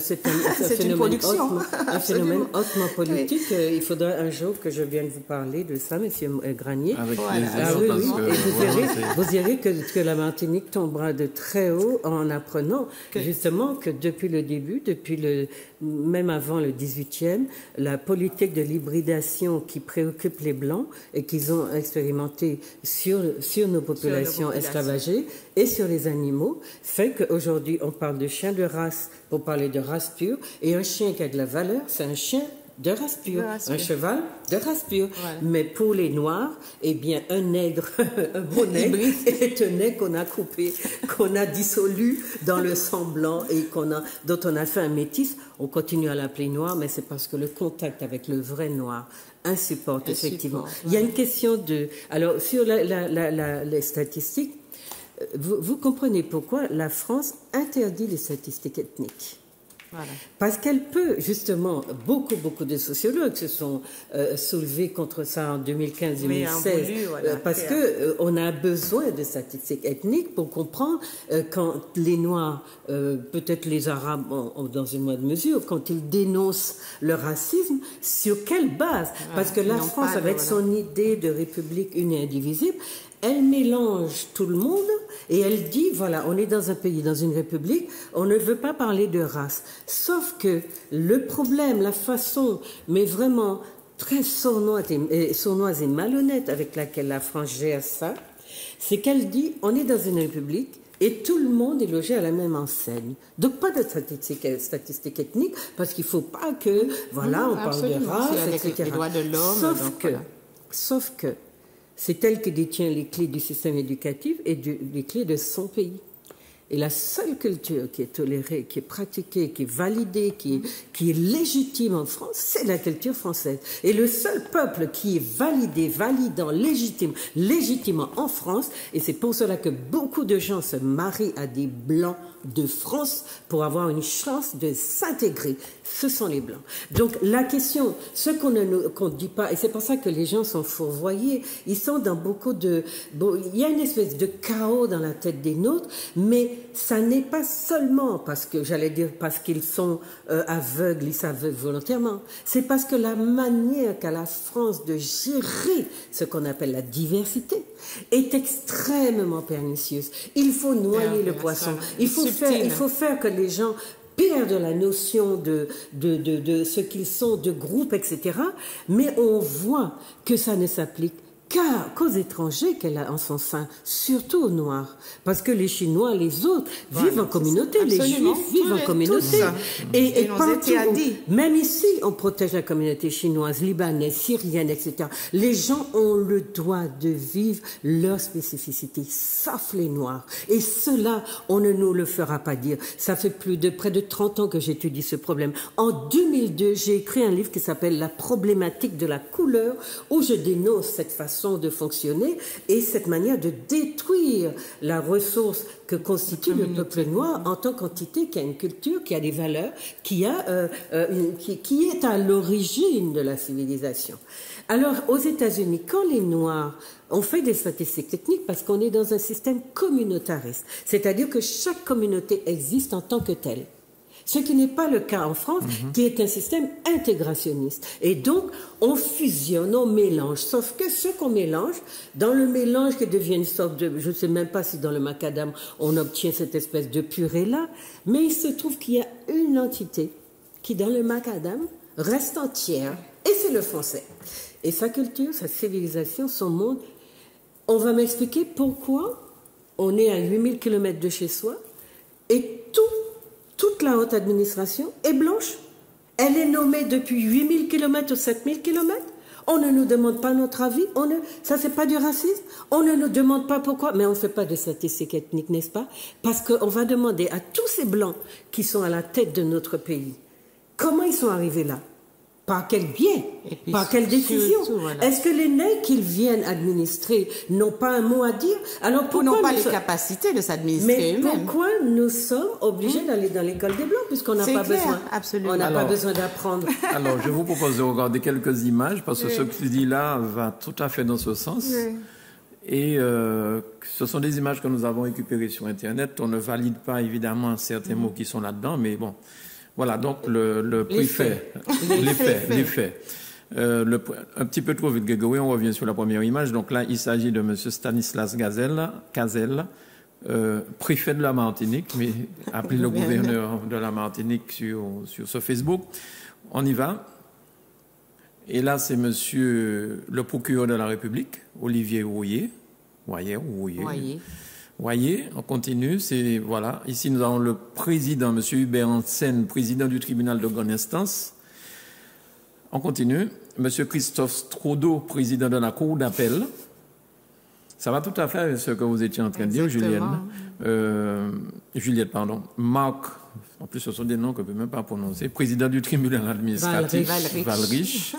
phénomène hautement politique. Il faudra un jour que je vienne vous parler de ça, monsieur Granier. Avec plaisir. Vous verrez que la Martinique tombera de très haut en apprenant non. Justement, que depuis le début, même avant le 18e, la politique de l'hybridation qui préoccupe les Blancs et qu'ils ont expérimenté sur nos populations esclavagées et sur les animaux, fait qu'aujourd'hui, on parle de chien de race pour parler de race pure, et un chien qui a de la valeur, c'est un chien de race pure, un cheval de race pure. Ouais. Mais pour les Noirs, eh bien, un nègre, un beau nègre est un nègre qu'on a coupé, qu'on a dissolu dans le sang blanc et dont on a fait un métis. On continue à l'appeler noir, mais c'est parce que le contact avec le vrai noir insupporte, effectivement. Il y a une question de... Alors, sur les statistiques, vous comprenez pourquoi la France interdit les statistiques ethniques. Voilà. Parce qu'elle peut, justement, beaucoup de sociologues se sont soulevés contre ça en 2015-2016, parce qu'on a besoin de statistiques ethniques pour comprendre quand les Noirs, peut-être les Arabes dans une moindre mesure, quand ils dénoncent le racisme, sur quelle base? Parce que la France, avec son idée de république unie et indivisible, elle mélange tout le monde et elle dit, voilà, on est dans un pays, dans une république, on ne veut pas parler de race. Sauf que le problème, la façon, mais vraiment très sournoise et malhonnête avec laquelle la France gère ça, c'est qu'elle dit, on est dans une république et tout le monde est logé à la même enseigne. Donc pas de statistiques ethniques, parce qu'il ne faut pas que, voilà, on parle de race, etc. Les droits de l'homme. Sauf que c'est elle qui détient les clés du système éducatif et les clés de son pays. Et la seule culture qui est tolérée, qui est pratiquée, qui est validée, qui est légitime en France, c'est la culture française. Et le seul peuple qui est validé, validant, légitimement en France, et c'est pour cela que beaucoup de gens se marient à des Blancs de France pour avoir une chance de s'intégrer, ce sont les Blancs. Donc la question, ce qu'on ne dit pas, et c'est pour ça que les gens sont fourvoyés, ils sont dans beaucoup de... Bon, il y a une espèce de chaos dans la tête des nôtres, mais ça n'est pas seulement parce qu'ils sont aveugles, ils s'aveuglent volontairement. C'est parce que la manière qu'a la France de gérer ce qu'on appelle la diversité est extrêmement pernicieuse. Il faut noyer le poisson. Il faut faire que les gens perdent la notion de ce qu'ils sont, de groupe, etc. Mais on voit que ça ne s'applique qu'aux étrangers qu'elle a en son sein, surtout aux Noirs. Parce que les Chinois, les autres, vivent en communauté, les Juifs vivent en communauté. Et partout, même ici, on protège la communauté chinoise, libanaise, syrienne, etc. Les gens ont le droit de vivre leur spécificité, sauf les Noirs. Et cela, on ne nous le fera pas dire. Ça fait près de 30 ans que j'étudie ce problème. En 2002, j'ai écrit un livre qui s'appelle « La problématique de la couleur », où je dénonce cette façon de fonctionner et cette manière de détruire la ressource que constitue le peuple noir en tant qu'entité qui a une culture, qui a des valeurs, qui est à l'origine de la civilisation. Alors, aux États-Unis, quand les Noirs ont fait des statistiques techniques, parce qu'on est dans un système communautariste, c'est-à-dire que chaque communauté existe en tant que telle. Ce qui n'est pas le cas en France, qui est un système intégrationniste. Et donc, on fusionne, on mélange. Sauf que ce qu'on mélange, dans le mélange qui devient une sorte de... Je ne sais même pas si dans le macadam, on obtient cette espèce de purée-là, mais il se trouve qu'il y a une entité qui, dans le macadam, reste entière. Et c'est le français. Et sa culture, sa civilisation, son monde. On va m'expliquer pourquoi on est à 8000 km de chez soi et toute la haute administration est blanche. Elle est nommée depuis 8000 km ou 7000 km. On ne nous demande pas notre avis. Ça, c'est pas du racisme. On ne nous demande pas pourquoi. Mais on ne fait pas de statistiques ethniques, n'est-ce pas? Parce qu'on va demander à tous ces blancs qui sont à la tête de notre pays, comment ils sont arrivés là? Par quel biais? Par quelle décision? Voilà. Est-ce que les nègres qu'ils viennent administrer n'ont pas un mot à dire? Alors pourquoi n'ont pas les capacités de s'administrer eux-mêmes? Mais pourquoi nous sommes obligés d'aller dans l'école des Blancs puisqu'on n'a pas besoin? Absolument. On n'a pas besoin d'apprendre. Alors, je vous propose de regarder quelques images parce que ce que tu dis là va tout à fait dans ce sens. Oui. Et ce sont des images que nous avons récupérées sur Internet. On ne valide pas évidemment certains mots qui sont là-dedans, mais bon. Voilà, donc le préfet, les faits. Un petit peu trop vite, Grégory, on revient sur la première image. Donc là, il s'agit de M. Stanislas Cazel, préfet de la Martinique, mais appelé le gouverneur de la Martinique sur ce Facebook. On y va. Et là, c'est monsieur le procureur de la République, Olivier Rouillet. Voyez, on continue. Voilà. Ici, nous avons le président, monsieur Hubert Hansen, président du tribunal de grande instance. On continue. Monsieur Christophe Strodo, président de la cour d'appel. Ça va tout à fait avec ce que vous étiez en train de dire, Juliette, pardon. Marc, en plus ce sont des noms que je ne peux même pas prononcer, président du tribunal administratif, Valrich.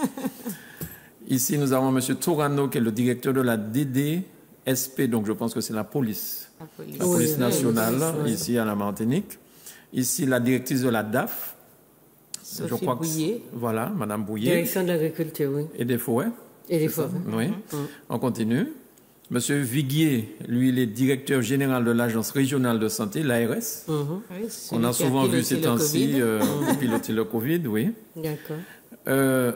Ici, nous avons M. Torano, qui est le directeur de la DDSP, donc je pense que c'est la police. La police nationale, ici à la Martinique. Ici, la directrice de la DAF. Sophie Bouillet. Voilà, Madame Bouillet. Direction de l'agriculture, oui. Et des forêts. Et des forêts. Oui. On continue. Monsieur Viguier, lui, il est directeur général de l'Agence régionale de santé, l'ARS. On a souvent vu ces temps-ci piloter le Covid, oui. D'accord.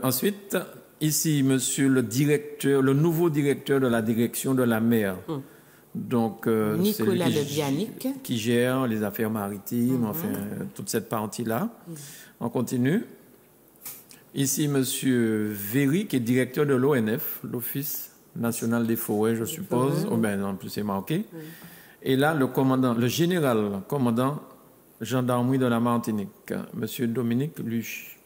Ensuite, ici, monsieur le nouveau directeur de la direction de la mer. Donc, Nicolas Lebianic, qui gère les affaires maritimes, enfin, toute cette partie-là. On continue. Ici, monsieur Véry, qui est directeur de l'ONF, l'Office national des forêts, je suppose. Oh, ben, en plus, c'est marqué. Et là, le général commandant gendarmerie de la Martinique, monsieur Dominique Luchez.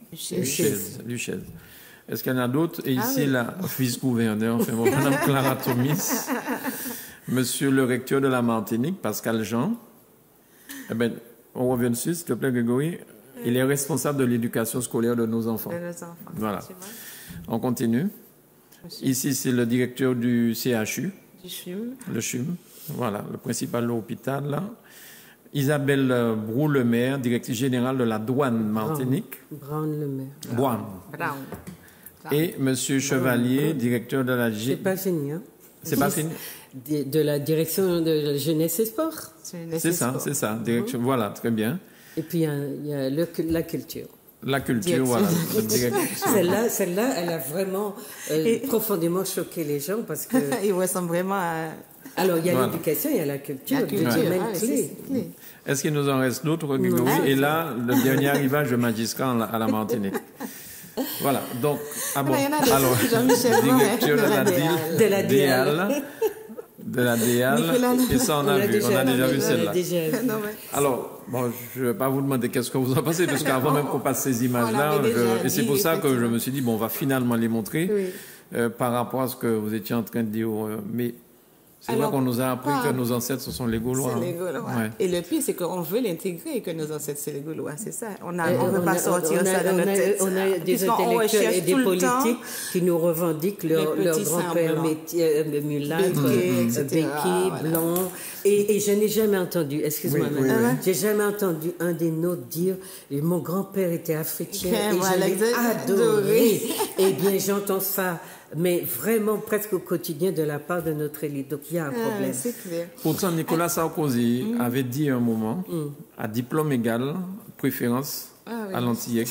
Est-ce qu'il y en a d'autres? Et ici, la vice-gouverneur, enfin, madame Clara Thomis. Monsieur le recteur de la Martinique, Pascal Jean. Eh bien, on revient dessus, s'il te plaît, Grégory. Il est responsable de l'éducation scolaire de nos enfants. Voilà. On continue. Ici, c'est le directeur du CHU. Du CHUM. Le CHUM. Voilà, le principal hôpital, là. Isabelle Brou-Lemaire, directrice générale de la douane Martinique. Brown. Et monsieur Chevalier, directeur de la... C'est pas fini, hein? C'est pas fini? De la direction de la jeunesse et sport. C'est ça. Direction, voilà, très bien. Et puis, il y a la culture. La culture, voilà. Celle-là, elle a vraiment profondément choqué les gens parce que... Ils ressemblent vraiment à... Alors, il y a l'éducation, il y a la culture, deux domaines clés. Est-ce qu'il nous en reste d'autres, Grégory? Et là, le dernier arrivage de magistrat à la Martinique. Voilà, donc, alors, directeur de la DIAL, et ça on a déjà vu celle-là. Alors, bon, je ne vais pas vous demander qu'est-ce que vous en pensez, parce qu'avant même qu'on passe ces images-là, et c'est pour ça que je me suis dit, bon, on va finalement les montrer par rapport à ce que vous étiez en train de dire. Mais c'est vrai qu'on nous a appris que nos ancêtres, ce sont les Gaulois. C'est les Gaulois. Ouais. Et le pire, c'est qu'on veut l'intégrer et que nos ancêtres, c'est les Gaulois. C'est ça. On ne veut pas sortir ça de notre tête. On a des intellectuels et des politiques qui nous revendiquent leur grand-père mulâtre, béquet, blanc. Et je n'ai jamais entendu, excuse-moi, j'ai jamais entendu un des nôtres dire mon grand-père était africain et je l'ai adoré. Eh bien, j'entends ça. Mais vraiment presque au quotidien de la part de notre élite. Donc il y a un problème. C'est clair. Pourtant, Nicolas Sarkozy avait dit un moment, à diplôme égal, préférence à l'antillais.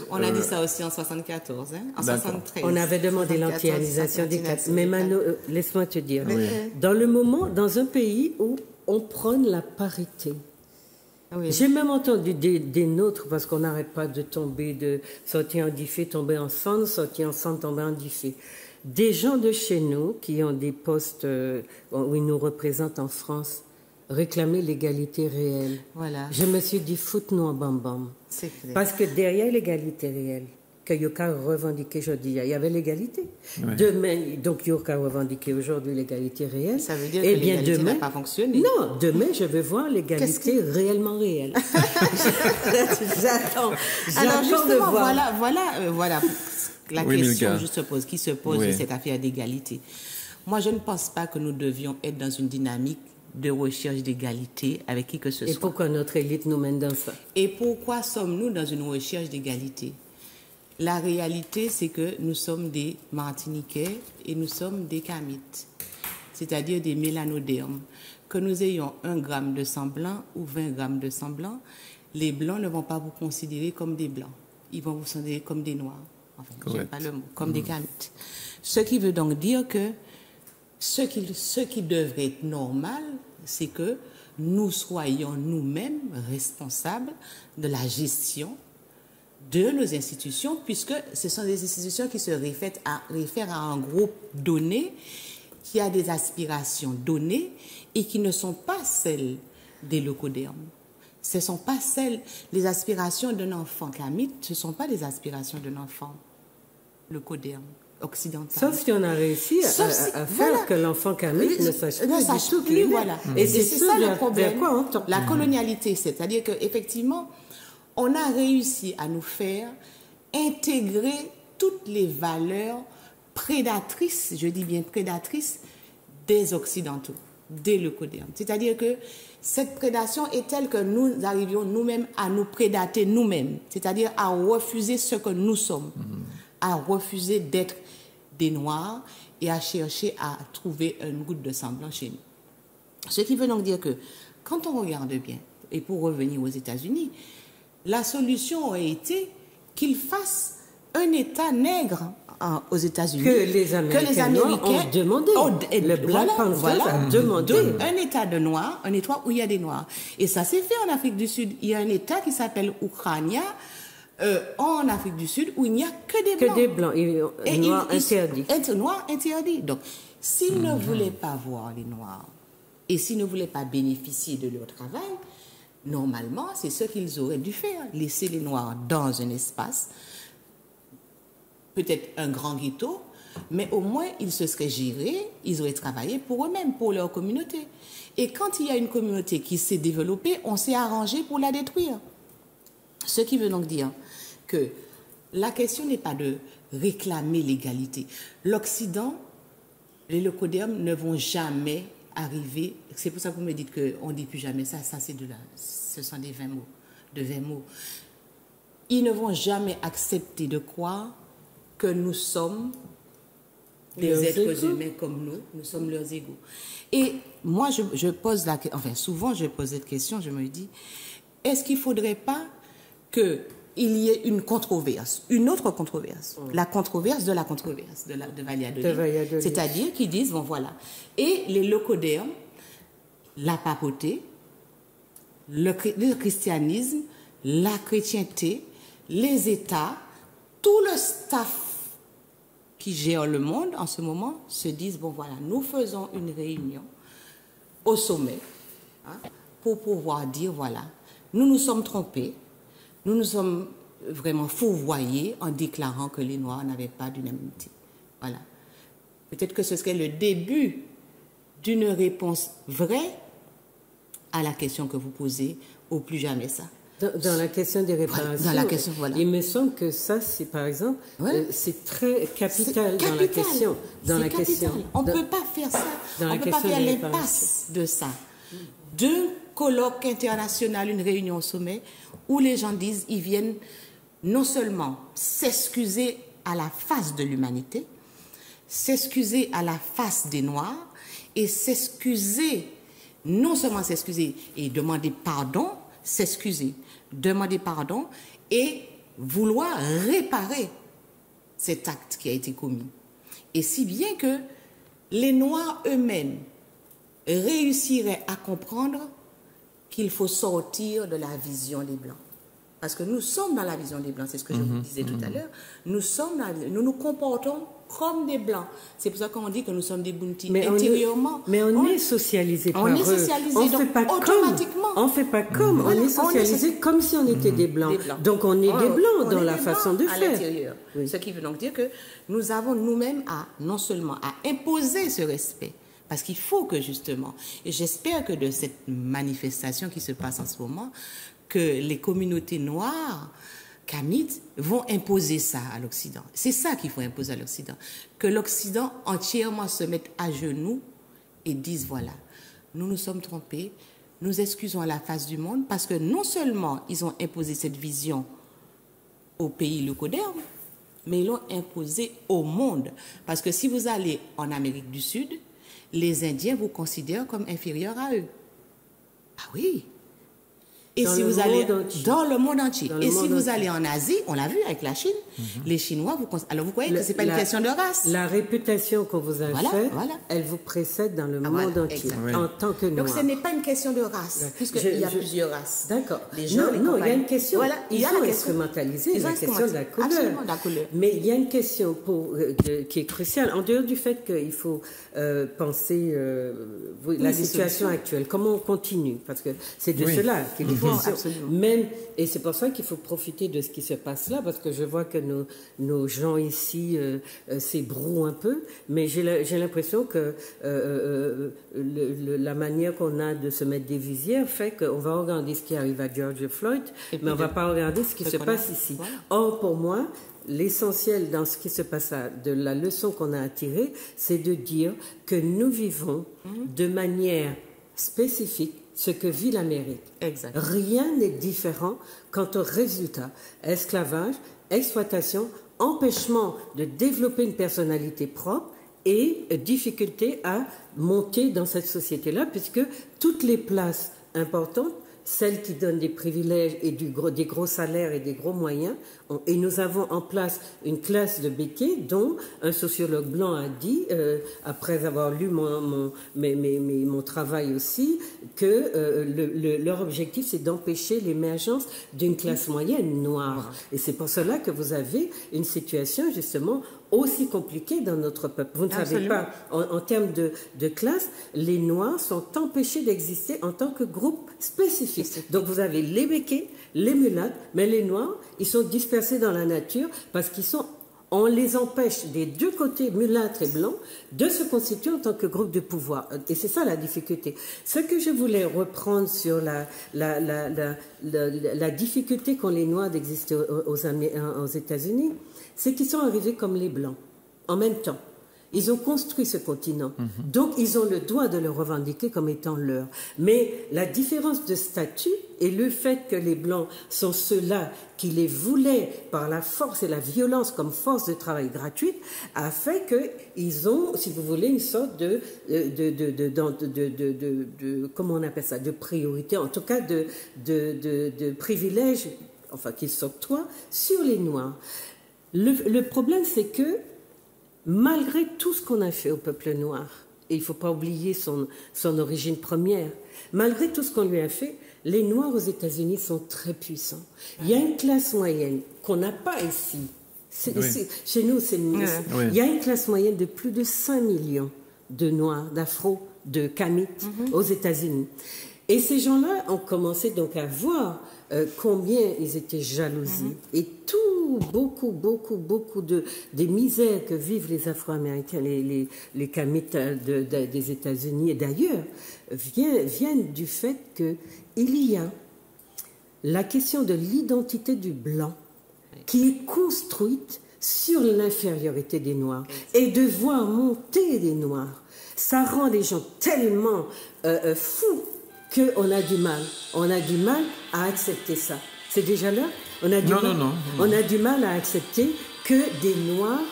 On a dit ça aussi en 74, en 73. On avait demandé l'antillisation des classes. Mais Mano, laisse-moi te dire, dans un pays où on prône la parité, j'ai même entendu des nôtres, parce qu'on n'arrête pas de tomber, de sortir en diffé, tomber en centre, sortir en centre, tomber en diffé. Des gens de chez nous, qui ont des postes où ils nous représentent en France, réclamer l'égalité réelle. Voilà. Je me suis dit, foute-nous en bam-bam. C'est clair. Parce que derrière l'égalité réelle, que Yoka revendiquait aujourd'hui, il y avait l'égalité. Ouais. Demain, donc Yoka revendiquait aujourd'hui l'égalité réelle. Ça veut dire que l'égalité n'a pas fonctionné. Non, demain, je veux voir l'égalité réellement réelle. J'attends de voir. Voilà la question qui se pose de cette affaire d'égalité. Moi, je ne pense pas que nous devions être dans une dynamique de recherche d'égalité avec qui que ce soit. Et pourquoi notre élite nous mène dans ça? Et pourquoi sommes-nous dans une recherche d'égalité? La réalité, c'est que nous sommes des Martiniquais et nous sommes des Kamites, c'est-à-dire des mélanodermes. Que nous ayons 1 gramme de sang blanc ou 20 grammes de sang blanc, les Blancs ne vont pas vous considérer comme des Blancs. Ils vont vous considérer comme des Noirs. Enfin, je n'aime pas le mot, comme des Kamites. Ce qui veut donc dire que ce qui devrait être normal, c'est que nous soyons nous-mêmes responsables de la gestion de nos institutions, puisque ce sont des institutions qui se réfèrent à un groupe donné, qui a des aspirations données et qui ne sont pas celles des leucodermes. Ce ne sont pas les aspirations d'un enfant kamite, ce ne sont pas les aspirations d'un enfant leucoderme occidental. Sauf si on a réussi à faire que l'enfant kamite ne sache plus voilà. Et c'est ça le problème. La colonialité, c'est-à-dire qu'effectivement, on a réussi à nous faire intégrer toutes les valeurs prédatrices, je dis bien prédatrices, des Occidentaux, des leucodermes. C'est-à-dire que cette prédation est telle que nous arrivions nous-mêmes à nous prédater nous-mêmes, c'est-à-dire à refuser ce que nous sommes, à refuser d'être des Noirs et à chercher à trouver une goutte de sang blanc chez nous. Ce qui veut donc dire que, quand on regarde bien, et pour revenir aux États-Unis, la solution aurait été qu'ils fassent un État nègre aux États-Unis. Que les Américains ont demandé. Le Black Panthers a demandé. Un État de Noirs, un État où il y a des Noirs. Et ça s'est fait en Afrique du Sud. Il y a un État qui s'appelle Ukrania, en Afrique du Sud, où il n'y a que des Blancs. Que des Blancs. Et Noirs interdits. Noirs interdits. Donc, s'ils ne voulaient pas voir les Noirs, et s'ils ne voulaient pas bénéficier de leur travail, normalement, c'est ce qu'ils auraient dû faire. Laisser les Noirs dans un espace, peut-être un grand ghetto, mais au moins ils se seraient gérés, ils auraient travaillé pour eux-mêmes, pour leur communauté. Et quand il y a une communauté qui s'est développée, on s'est arrangé pour la détruire. Ce qui veut donc dire que la question n'est pas de réclamer l'égalité. L'Occident, les leucodermes ne vont jamais arriver. C'est pour ça que vous me dites qu'on ne dit plus jamais ça. Ça, ce sont des 20 mots. Ils ne vont jamais accepter de croire que nous sommes des êtres humains comme nous sommes leurs égaux. Et moi, je pose souvent je pose cette question, je me dis, est-ce qu'il ne faudrait pas qu'il y ait une controverse, une autre controverse, la controverse de Valladolid, c'est-à-dire qu'ils disent, bon voilà, et les leucodermes, la papauté, le christianisme, la chrétienté, les États, tout le staff qui gère le monde en ce moment se disent, bon voilà, nous faisons une réunion au sommet pour pouvoir dire, voilà, nous nous sommes trompés, nous nous sommes vraiment fourvoyés en déclarant que les Noirs n'avaient pas d'unanimité. Voilà. Peut-être que ce serait le début d'une réponse vraie à la question que vous posez, au plus jamais ça. Dans la question des réparations, il me semble que ça, c'est par exemple, c'est très capital dans la question. On ne peut pas faire ça. On ne peut pas faire l'impasse de ça. D'un colloque international, une réunion au sommet, où les gens disent, ils viennent non seulement s'excuser à la face de l'humanité, s'excuser à la face des Noirs, et s'excuser, non seulement s'excuser et demander pardon, s'excuser, demander pardon et vouloir réparer cet acte qui a été commis. Et si bien que les Noirs eux-mêmes réussiraient à comprendre qu'il faut sortir de la vision des Blancs. Parce que nous sommes dans la vision des Blancs, c'est ce que je vous disais tout à l'heure. Nous nous comportons comme des Blancs. C'est pour ça qu'on dit que nous sommes des Bounty intérieurement. Mais on est socialisé par eux. On est socialisé, on fait pas automatiquement. On ne fait pas comme, on est socialisé comme si on était des Blancs. Donc on est des Blancs dans la façon de faire. L'intérieur. Oui. Ce qui veut donc dire que nous avons nous-mêmes non seulement à imposer ce respect, parce qu'il faut que justement, et j'espère que de cette manifestation qui se passe en ce moment, que les communautés noires, kamites, vont imposer ça à l'Occident. C'est ça qu'il faut imposer à l'Occident. Que l'Occident entièrement se mette à genoux et dise, voilà, nous nous sommes trompés, nous excusons à la face du monde, parce que non seulement ils ont imposé cette vision aux pays leucodermes, mais ils l'ont imposé au monde. Parce que si vous allez en Amérique du Sud, les Indiens vous considèrent comme inférieurs à eux. Ah oui. Et si vous allez dans le monde entier. Et si vous allez en Asie, on l'a vu avec la Chine, les Chinois, alors vous croyez que ce n'est pas une question de race. La réputation qu'on vous a faite, elle vous précède dans le monde entier, en tant que noir. Donc ce n'est pas une question de race, puisqu'il y a plusieurs races. D'accord. Non, il y a une question, ils ont instrumentalisé la question de la couleur. Absolument, de la couleur. Mais il y a une question qui est cruciale, en dehors du fait qu'il faut penser la situation actuelle, comment on continue, parce que c'est de cela qu'il est. Même, et c'est pour ça qu'il faut profiter de ce qui se passe là, parce que je vois que nos gens ici s'ébrouent un peu, mais j'ai l'impression que la manière qu'on a de se mettre des visières fait qu'on va regarder ce qui arrive à George Floyd, mais on ne va pas regarder ce qui se passe ici. Or, pour moi, l'essentiel dans ce qui se passe là, de la leçon qu'on a à tirer, c'est de dire que nous vivons de manière spécifique ce que vit l'Amérique. Rien n'est différent quant au résultat. Esclavage, exploitation, empêchement de développer une personnalité propre et difficulté à monter dans cette société-là, puisque toutes les places importantes, celles qui donnent des privilèges et des gros salaires et des gros moyens. Et nous avons en place une classe de béquets dont un sociologue blanc a dit, après avoir lu mon travail aussi, que leur objectif, c'est d'empêcher l'émergence d'une classe moyenne noire. Et c'est pour cela que vous avez une situation, justement, aussi compliquée dans notre peuple. Vous ne savez pas, en termes de classe, les Noirs sont empêchés d'exister en tant que groupe spécifique. Donc vous avez les béquets, les mulattes, mais les Noirs, ils sont dispersés dans la nature parce on les empêche des deux côtés, mulâtres et blancs, de se constituer en tant que groupe de pouvoir. Et c'est ça la difficulté. Ce que je voulais reprendre sur la difficulté qu'ont les Noirs d'exister aux États-Unis, c'est qu'ils sont arrivés comme les Blancs, en même temps. Ils ont construit ce continent. Donc, ils ont le droit de le revendiquer comme étant leur. Mais la différence de statut et le fait que les Blancs sont ceux-là qui les voulaient par la force et la violence comme force de travail gratuite a fait qu'ils ont, si vous voulez, une sorte de comment on appelle ça, de priorité, en tout cas de privilège, enfin, qu'ils s'octroient sur les Noirs. Le problème, c'est que malgré tout ce qu'on a fait au peuple noir, et il ne faut pas oublier son origine première, malgré tout ce qu'on lui a fait, les Noirs aux États-Unis sont très puissants. Il y a une classe moyenne qu'on n'a pas ici. Chez nous, il y a une classe moyenne de plus de 5 millions de Noirs, d'Afro, de Kamites aux États-Unis. Et ces gens-là ont commencé donc à voir combien ils étaient jalousis. Et beaucoup des misères que vivent les Afro-Américains, les Kamites des États-Unis et d'ailleurs, viennent du fait qu'il y a la question de l'identité du blanc qui est construite sur l'infériorité des Noirs et de voir monter des Noirs. Ça rend les gens tellement fous qu'on a du mal. On a du mal à accepter ça. C'est déjà là? On a du mal à accepter que des Noirs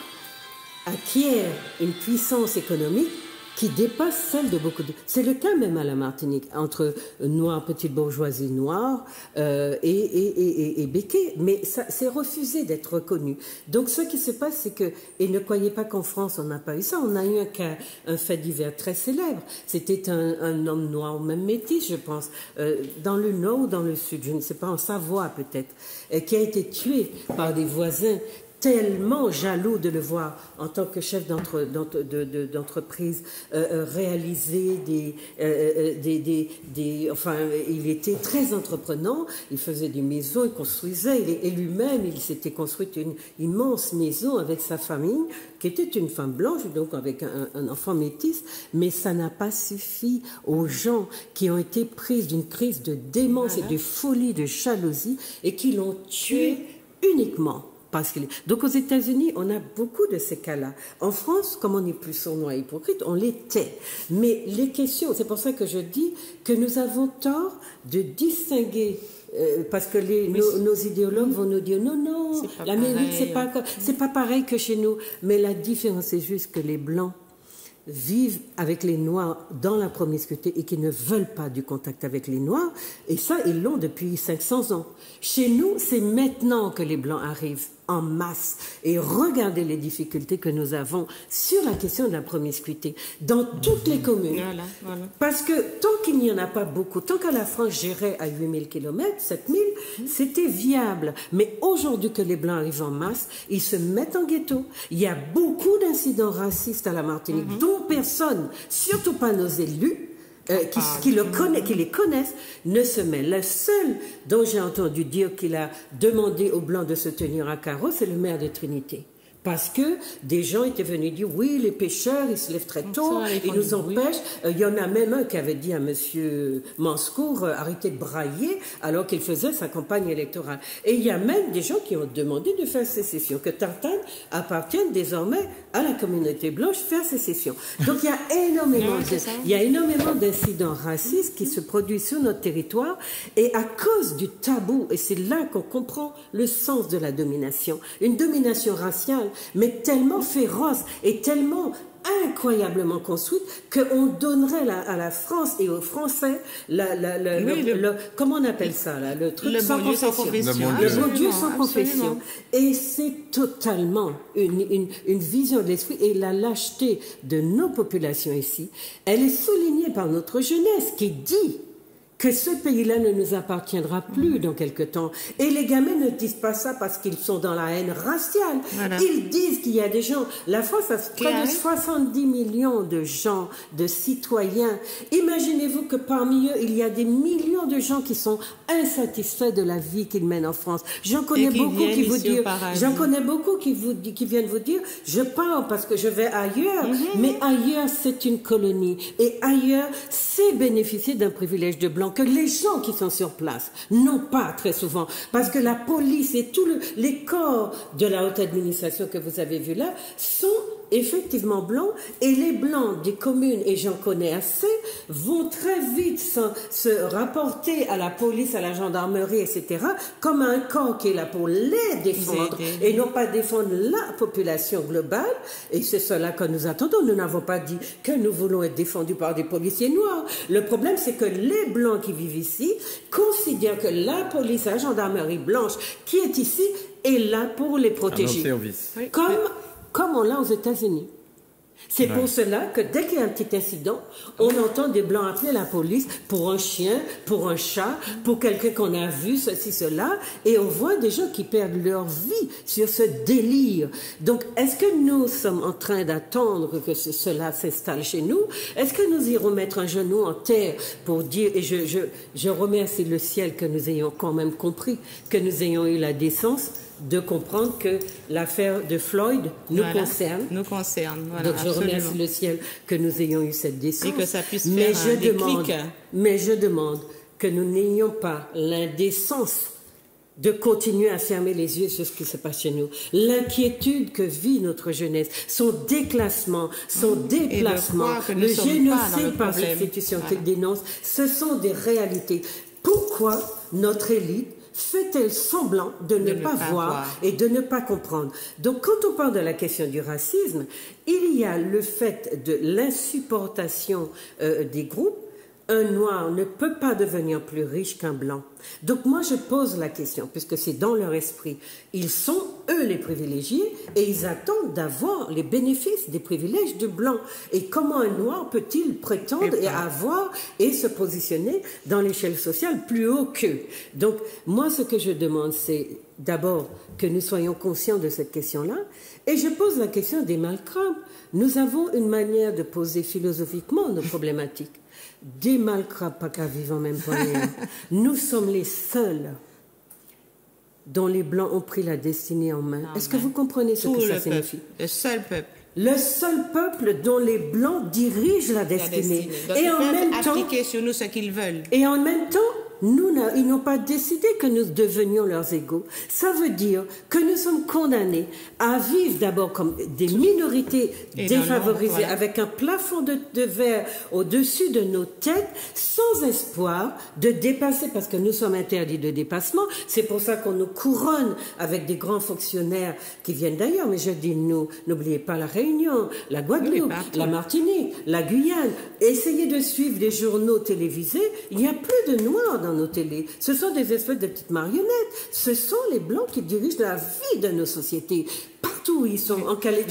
acquièrent une puissance économique qui dépasse celle de beaucoup de... C'est le cas même à la Martinique, entre Noirs, petite bourgeoisie noire et béquets. Mais ça, c'est refusé d'être reconnu. Donc ce qui se passe, c'est que... Et ne croyez pas qu'en France, on n'a pas eu ça. On a eu un fait divers très célèbre. C'était un homme noir, ou même métis, je pense, dans le nord ou dans le sud, je ne sais pas, en Savoie peut-être, qui a été tué par des voisins tellement jaloux de le voir en tant que chef d'entreprise réaliser enfin, il était très entreprenant, il faisait des maisons, il construisait, et lui-même, il s'était construit une immense maison avec sa famille, qui était une femme blanche, donc avec un enfant métis, mais ça n'a pas suffi aux gens qui ont été pris d'une crise de démence et de folie, de jalousie, et qui l'ont tué uniquement. Donc aux États-Unis, on a beaucoup de ces cas-là. En France, comme on est plus sournois et hypocrite, on les tait. Mais les questions, c'est pour ça que je dis que nous avons tort de distinguer, parce que nos idéologues vont nous dire non, l'Amérique, c'est pas pareil que chez nous. Mais la différence, c'est juste que les Blancs, vivent avec les Noirs dans la promiscuité et qui ne veulent pas du contact avec les Noirs. Et ça, ils l'ont depuis 500 ans. Chez nous, c'est maintenant que les Blancs arrivent en masse. Et regardez les difficultés que nous avons sur la question de la promiscuité dans toutes les communes. Voilà. Parce que tant qu'il n'y en a pas beaucoup, tant que la France gérait à 8000 km, 7000, c'était viable. Mais aujourd'hui que les Blancs arrivent en masse, ils se mettent en ghetto. Il y a beaucoup d'incidents racistes à la Martinique dont personne, surtout pas nos élus, qui les connaissent, ne se met. Le seul dont j'ai entendu dire qu'il a demandé aux Blancs de se tenir à carreau, c'est le maire de Trinité. Parce que des gens étaient venus dire, oui, les pêcheurs, ils se lèvent très tôt, ils nous empêchent. Il y en a même un qui avait dit à M. Manskour, arrêtez de brailler, alors qu'il faisait sa campagne électorale. Et il y a même des gens qui ont demandé de faire sécession, que Tartane appartienne désormais à la communauté blanche, faire sécession. Donc il y a énormément d'incidents racistes qui se produisent sur notre territoire, et à cause du tabou, et c'est là qu'on comprend le sens de la domination, une domination raciale, mais tellement féroce et tellement incroyablement construite qu'on donnerait à la France et aux Français comment on appelle ça là, le truc sans confession. Le bon Dieu sans confession. Et c'est totalement une vision de l'esprit, et la lâcheté de nos populations ici, elle est soulignée par notre jeunesse qui dit que ce pays-là ne nous appartiendra plus dans quelque temps. Et les gamins ne disent pas ça parce qu'ils sont dans la haine raciale. Voilà. Ils disent qu'il y a des gens... La France a près de 70 millions de gens, de citoyens. Imaginez-vous que parmi eux, il y a des millions de gens qui sont insatisfaits de la vie qu'ils mènent en France. J'en connais beaucoup qui vous disent... J'en connais beaucoup qui viennent vous dire, je pars parce que je vais ailleurs. Mais ailleurs, c'est une colonie. Et ailleurs, c'est bénéficier d'un privilège de blanc que les gens qui sont sur place n'ont pas très souvent, parce que la police et tous les corps de la haute administration que vous avez vu là sont effectivement blancs, et les blancs des communes, et j'en connais assez, vont très vite se rapporter à la police, à la gendarmerie, etc., comme un corps qui est là pour les défendre, et non pas défendre la population globale. Et c'est cela que nous attendons. Nous n'avons pas dit que nous voulons être défendus par des policiers noirs. Le problème, c'est que les blancs qui vivent ici considèrent que la police, la gendarmerie blanche qui est ici est là pour les protéger. Comme on l'a aux États-Unis. C'est pour cela que dès qu'il y a un petit incident, on entend des Blancs appeler la police pour un chien, pour un chat, pour quelqu'un qu'on a vu, ceci, cela, et on voit des gens qui perdent leur vie sur ce délire. Donc, est-ce que nous sommes en train d'attendre que cela s'installe chez nous? Est-ce que nous irons mettre un genou en terre pour dire, et je remercie le ciel que nous ayons quand même compris, que nous ayons eu la décence de comprendre que l'affaire de Floyd nous concerne. Nous concerne, voilà. Donc je remercie le ciel que nous ayons eu cette décence. Et que ça puisse faire un déclic. Mais je demande que nous n'ayons pas l'indécence de continuer à fermer les yeux sur ce qui se passe chez nous. L'inquiétude que vit notre jeunesse, son déclassement, son déplacement, le génocide par substitution qu'il dénonce, ce sont des réalités. Pourquoi notre élite fait-elle semblant de ne pas voir et de ne pas comprendre? Donc, quand on parle de la question du racisme, il y a le fait de l'insupportation des groupes. Un noir ne peut pas devenir plus riche qu'un blanc. Donc moi je pose la question, puisque c'est dans leur esprit. Ils sont, eux, les privilégiés, et ils attendent d'avoir les bénéfices des privilèges du blanc. Et comment un noir peut-il prétendre et avoir et se positionner dans l'échelle sociale plus haut qu'eux? Donc moi ce que je demande, c'est d'abord que nous soyons conscients de cette question-là. Et je pose la question des Malcolm. Nous avons une manière de poser philosophiquement nos problématiques. Des malcrapes pas qu'à vivre en même temps. Nous sommes les seuls dont les Blancs ont pris la destinée en main. Est-ce que vous comprenez ce que ça signifie? Le seul peuple. Le seul peuple dont les Blancs dirigent la destinée. Donc, et en même temps, appliquer sur nous ce qu'ils veulent. Et en même temps, ils n'ont pas décidé que nous devenions leurs égaux. Ça veut dire que nous sommes condamnés à vivre d'abord comme des minorités défavorisées, avec un plafond de verre au-dessus de nos têtes, sans espoir de dépasser, parce que nous sommes interdits de dépassement. C'est pour ça qu'on nous couronne avec des grands fonctionnaires qui viennent d'ailleurs. Mais je dis nous, n'oubliez pas la Réunion, la Guadeloupe, la Martinique, la Guyane. Essayez de suivre des journaux télévisés. Il n'y a plus de noirs dans nos télés. Ce sont des espèces de petites marionnettes. Ce sont les blancs qui dirigent la vie de nos sociétés. Partout où ils sont, en Calédonie,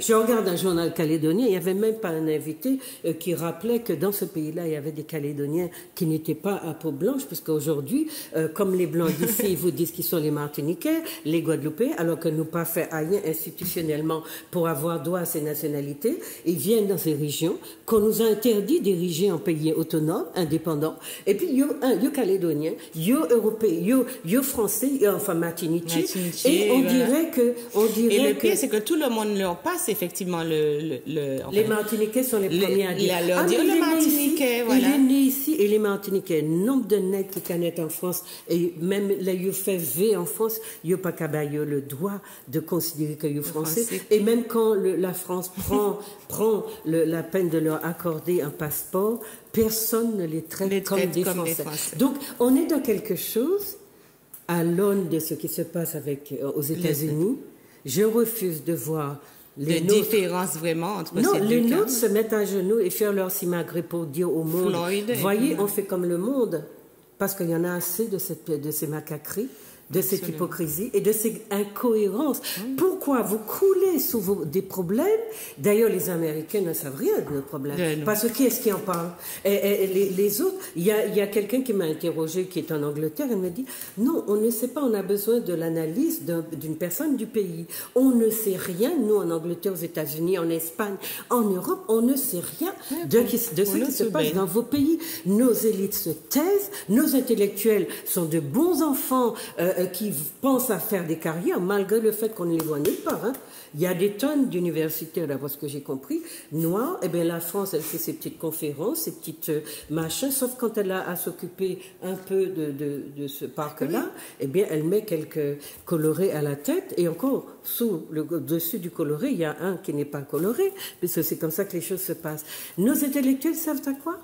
je regarde un journal calédonien, il n'y avait même pas un invité qui rappelait que dans ce pays-là, il y avait des Calédoniens qui n'étaient pas à peau blanche, puisqu'aujourd'hui, comme les Blancs d'ici, ils vous disent qu'ils sont les Martiniquais, les Guadeloupéens, alors que nous pas fait rien institutionnellement pour avoir droit à ces nationalités, ils viennent dans ces régions qu'on nous a interdit d'ériger en pays autonome, indépendant, et puis il y a Calédoniens, il y a Européens, il y a Français, enfin Martiniquais, et on dirait que et le pire, c'est que tout le monde leur passe effectivement les Martiniquais sont les premiers à dire. Le Martiniquais, voilà. Il est né ici et les Martiniquais, nombre de nègres qui connaissent en France et même les you fait V en France, il n'y a pas qu'à le droit de considérer que you français. Et même quand la France prend la peine de leur accorder un passeport, personne ne les traite comme des Français. Donc on est dans quelque chose. À l'aune de ce qui se passe aux États-Unis, je refuse de voir les différences vraiment entre ces deux cas. Non, les nôtres se mettent à genoux et faire leur simagrée pour dire au monde, voyez, on fait comme le monde, parce qu'il y en a assez de ces macaqueries, de cette hypocrisie et de ces incohérences. Pourquoi vous coulez sous des problèmes? D'ailleurs, les Américains ne savent rien de nos problèmes. Parce que qui est-ce qui en parle? Les autres, il y a quelqu'un qui m'a interrogé, qui est en Angleterre, elle me dit, non, on ne sait pas, on a besoin de l'analyse d'une personne du pays. On ne sait rien, nous, en Angleterre, aux États-Unis, en Espagne, en Europe, on ne sait rien de ce qui se passe dans vos pays. Nos élites se taisent, nos intellectuels sont de bons enfants, qui pensent à faire des carrières, malgré le fait qu'on ne les voit nulle part. Hein. Il y a des tonnes d'universitaires, d'après ce que j'ai compris, noirs. Eh bien, la France, elle fait ses petites conférences, ses petites machins, sauf quand elle a à s'occuper un peu de ce parc-là, eh bien, elle met quelques colorés à la tête, et encore, dessus du coloré, il y a un qui n'est pas coloré, puisque c'est comme ça que les choses se passent. Nos intellectuels savent à quoi?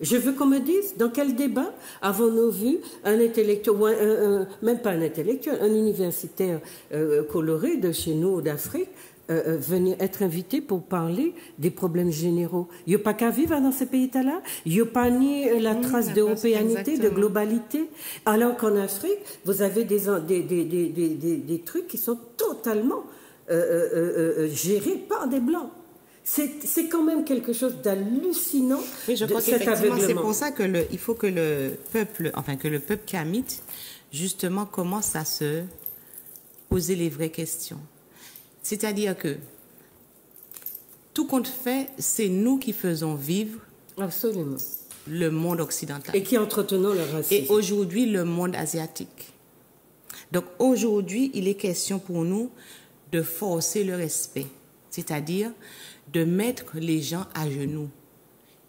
Je veux qu'on me dise dans quel débat avons-nous vu un intellectuel, ou même pas un intellectuel, un universitaire coloré de chez nous ou d'Afrique venir être invité pour parler des problèmes généraux. Il n'y a pas qu'à vivre dans ces pays-là. Il n'y a pas ni la trace d'européanité, de globalité. Alors qu'en Afrique, vous avez des trucs qui sont totalement gérés par des Blancs. C'est quand même quelque chose d'hallucinant. Oui, je crois qu'effectivement, c'est pour ça il faut que le peuple kamite, justement, commence à se poser les vraies questions. C'est-à-dire que tout compte fait, c'est nous qui faisons vivre le monde occidental. Et qui entretenons le racisme. Et aujourd'hui, le monde asiatique. Donc aujourd'hui, il est question pour nous de forcer le respect. C'est-à-dire de mettre les gens à genoux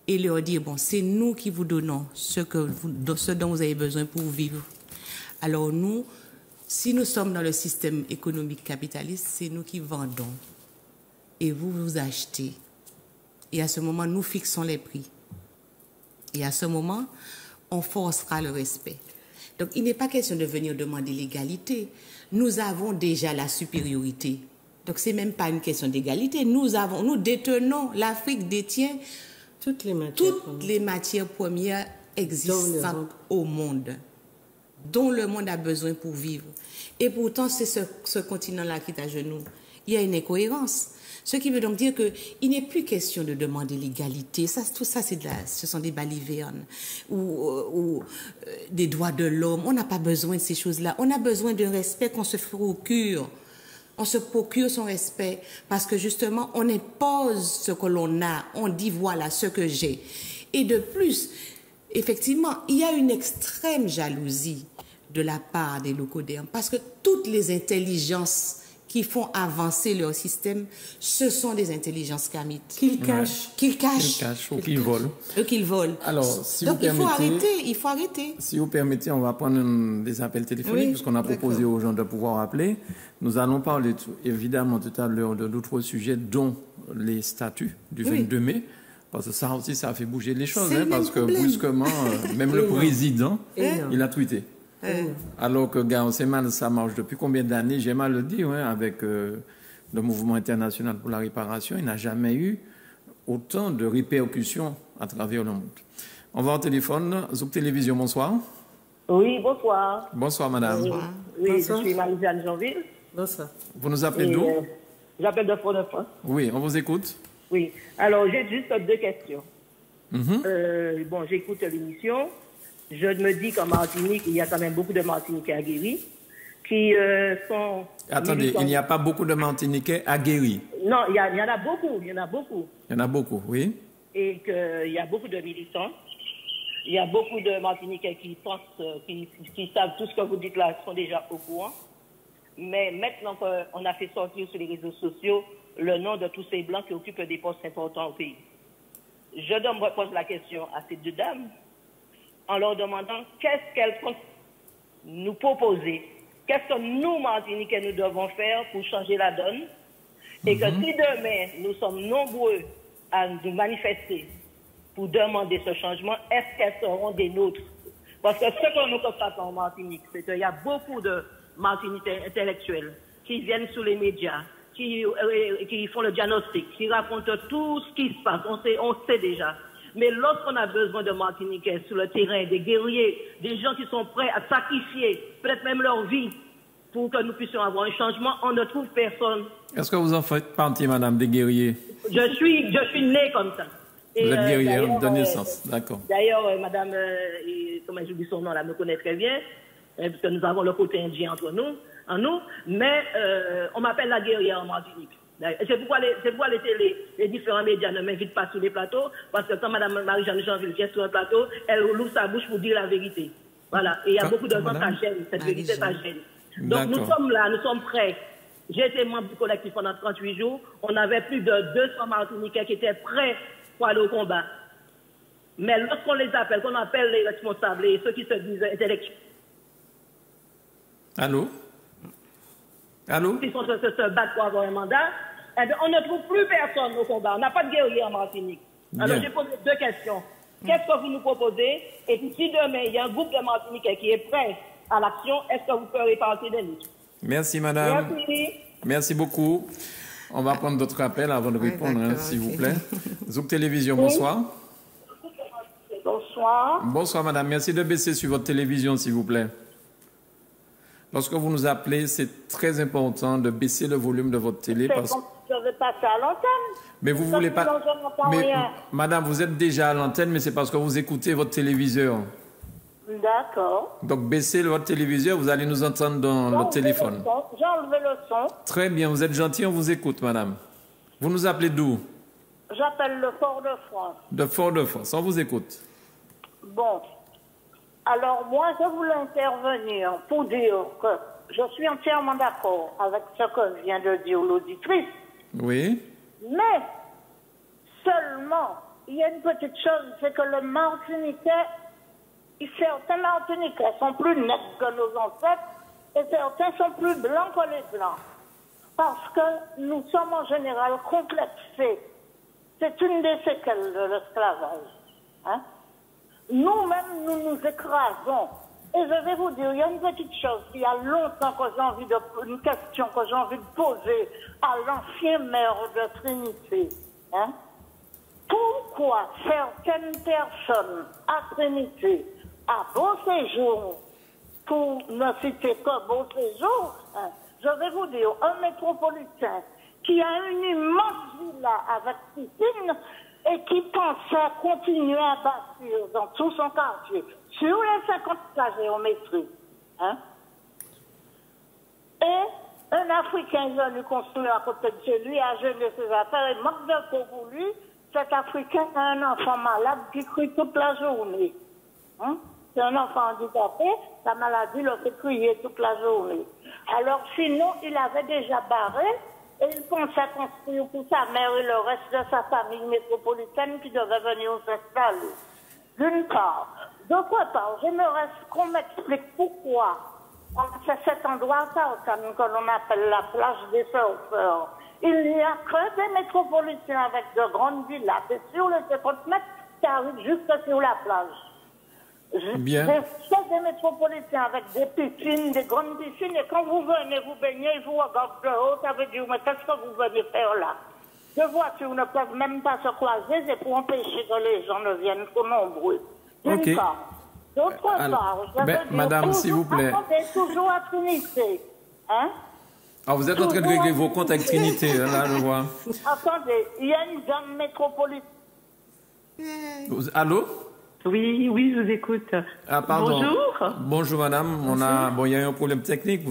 et leur dire, bon, c'est nous qui vous donnons ce dont vous avez besoin pour vivre. Alors nous, si nous sommes dans le système économique capitaliste, c'est nous qui vendons et vous achetez. Et à ce moment, nous fixons les prix. Et à ce moment, on forcera le respect. Donc il n'est pas question de venir demander l'égalité. Nous avons déjà la supériorité. Donc, ce n'est même pas une question d'égalité. Nous détenons, l'Afrique détient toutes les matières premières existantes au monde, dont le monde a besoin pour vivre. Et pourtant, c'est ce continent-là qui est à genoux. Il y a une incohérence. Ce qui veut donc dire qu'il n'est plus question de demander l'égalité. Tout ça, ce sont des balivernes ou des droits de l'homme. On n'a pas besoin de ces choses-là. On a besoin d'un respect qu'on se procure. On se procure son respect parce que justement, on impose ce que l'on a. On dit, voilà ce que j'ai. Et de plus, effectivement, il y a une extrême jalousie de la part des locodéens parce que toutes les intelligences qui font avancer leur système, ce sont des intelligences kamites. Qu'ils cachent. Qu'ils cachent. Ou qu'ils volent. Qu'ils volent. Alors, si donc, vous permettez, il faut arrêter. Si vous permettez, on va prendre des appels téléphoniques, puisqu'on a proposé aux gens de pouvoir appeler. Nous allons parler, évidemment, tout à l'heure de d'autres sujets, dont les statuts du 22 mai. Parce que ça aussi, ça a fait bouger les choses, parce que brusquement, même le président, il a tweeté. Alors que Gao Semal, ça marche depuis combien d'années? J'ai mal le dit, avec le mouvement international pour la réparation, il n'a jamais eu autant de répercussions à travers le monde. On va au téléphone. Zouk Télévision, bonsoir. Oui, bonsoir. Bonsoir, madame. Bonsoir. Oui, bonsoir. Je suis Marie-Jeanne Jeanville. Bonsoir. Vous nous appelez d'où? J'appelle de Fort-de-France. Oui, on vous écoute. Oui. Alors, j'ai juste 2 questions. Bon, j'écoute l'émission. Je me dis qu'en Martinique, il y a quand même beaucoup de Martiniquais aguerris qui sont... Attendez, il n'y a pas beaucoup de Martiniquais aguerris? Non, il y en a beaucoup, il y en a beaucoup. Il y en a beaucoup, oui. Et qu'il y a beaucoup de militants. Il y a beaucoup de Martiniquais qui pensent, qui savent tout ce que vous dites là, sont déjà au courant. Mais maintenant qu'on a fait sortir sur les réseaux sociaux le nom de tous ces Blancs qui occupent des postes importants au pays. Je me pose la question à ces 2 dames en leur demandant qu'est-ce qu'elles comptent nous proposer, qu'est-ce que nous, Martiniquais, nous devons faire pour changer la donne, et que si demain nous sommes nombreux à nous manifester pour demander ce changement, est-ce qu'elles seront des nôtres? Parce que ce que nous constatons en Martinique, c'est qu'il y a beaucoup de Martiniquais intellectuels qui viennent sur les médias, qui font le diagnostic, qui racontent tout ce qui se passe, on sait déjà. Mais lorsqu'on a besoin de Martiniquais sur le terrain, des guerriers, des gens qui sont prêts à sacrifier peut-être même leur vie pour que nous puissions avoir un changement, on ne trouve personne. Est-ce que vous en faites partie, madame, des guerriers? Je suis née comme ça. Vous êtes guerrière de naissance, d'accord. D'ailleurs, madame, comment j'oublie son nom, là, me connaît très bien, parce que nous avons le côté indien entre nous, mais on m'appelle la guerrière en Martinique. C'est pourquoi les différents médias ne m'invitent pas sur les plateaux, parce que quand Mme Marie-Jeanne Jeanville vient sur un plateau, elle ouvre sa bouche pour dire la vérité. Voilà. Et il y a beaucoup de gens qui gênent, cette vérité, ça gêne. Donc nous sommes là, nous sommes prêts. J'ai été membre du collectif pendant 38 jours. On avait plus de 200 Martiniquais qui étaient prêts pour aller au combat. Mais lorsqu'on les appelle, qu'on appelle les responsables et ceux qui se disent intellectuels. Allô? Qui sont se battre pour avoir un mandat, eh bien, on ne trouve plus personne au combat. On n'a pas de guerrier en Martinique. Alors, j'ai posé 2 questions. Qu'est-ce que vous nous proposez? Et puis, si demain, il y a un groupe de Martiniquais qui est prêt à l'action, est-ce que vous ferez partie de nous? Merci, madame. Merci. Merci beaucoup. On va prendre d'autres appels avant de répondre, s'il vous plaît. Zouk Télévision, bonsoir. Bonsoir. Bonsoir, madame. Merci de baisser sur votre télévision, s'il vous plaît. Lorsque vous nous appelez, c'est très important de baisser le volume de votre télé. Je vais passer à l'antenne. Mais vous voulez pas. Mais, madame, vous êtes déjà à l'antenne, mais c'est parce que vous écoutez votre téléviseur. D'accord. Donc, baissez votre téléviseur, vous allez nous entendre dans le téléphone. J'ai enlevé le son. Très bien, vous êtes gentil, on vous écoute, madame. Vous nous appelez d'où? J'appelle le Fort-de-France. De Fort-de-France, on vous écoute. Bon. Alors, moi, je voulais intervenir pour dire que je suis entièrement d'accord avec ce que vient de dire l'auditrice. Oui. Mais, seulement, il y a une petite chose, c'est que le Martiniquais, certains Martiniquais sont plus nets que nos ancêtres et certains sont plus blancs que les blancs. Parce que nous sommes en général complexés. C'est une des séquelles de l'esclavage. Hein? Nous-mêmes, nous nous écrasons. Et je vais vous dire, il y a une petite chose, il y a longtemps que j'ai envie une question que j'ai envie de poser à l'ancien maire de Trinité. Hein? Pourquoi certaines personnes à Trinité, à Beau Séjour, pour ne citer que Beau Séjour, hein, je vais vous dire, un métropolitain qui a une immense villa avec piscine, et qui pensait continuer à bâtir dans tout son quartier, sur les 50 plages géométriques. Hein? Et un Africain est venu construire à côté de chez lui, a gêné ses affaires, et manque de peau pour lui, cet Africain a un enfant malade qui crie toute la journée. Hein? C'est un enfant handicapé, la maladie le fait crier toute la journée. Alors sinon, il avait déjà barré et il pensait construire pour sa mère et le reste de sa famille métropolitaine qui devait venir s'installer. D'une part. D'autre part, j'aimerais qu'on m'explique pourquoi c'est cet endroit que l'on appelle la plage des surfeurs. Il n'y a que des métropolitains avec de grandes villas. C'est sur les 50 mètres qui arrivent juste sur la plage. Bien. C'est des métropolitains avec des piscines, des grandes piscines. Et quand vous venez vous baigner, ils vous regardent de haut. Ça veut dire, mais qu'est-ce que vous venez faire là? Deux voitures ne peuvent même pas se croiser. C'est pour empêcher que les gens ne viennent trop nombreux. Ok. D'autre part, madame, s'il vous plaît. Attendez, toujours à Trinité. Hein? Ah, vous êtes en train de régler vos comptes avec Trinité, là, je vois. Attendez, il y a une dame métropolitaine. Allô? Oui, je vous écoute. Ah, pardon. Bonjour. Bonjour, madame. Il y a eu un problème technique.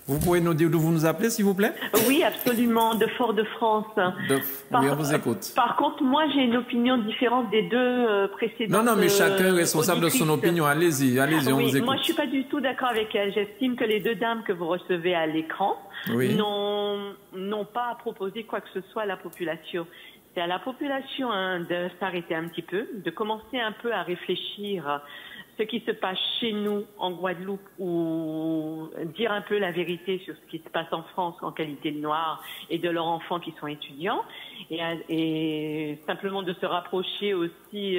Vous pouvez nous dire d'où vous nous appelez, s'il vous plaît? Oui, absolument, de Fort-de-France. Oui, on vous écoute. Par contre, moi, j'ai une opinion différente des deux précédentes. Non, mais chacun est responsable de son opinion. Allez-y, on vous écoute. Moi, je suis pas du tout d'accord avec elle. J'estime que les deux dames que vous recevez à l'écran n'ont pas à proposer quoi que ce soit à la population. C'est à la population de s'arrêter un petit peu, de commencer un peu à réfléchir ce qui se passe chez nous en Guadeloupe ou dire un peu la vérité sur ce qui se passe en France en qualité de noirs et de leurs enfants qui sont étudiants et simplement de se rapprocher aussi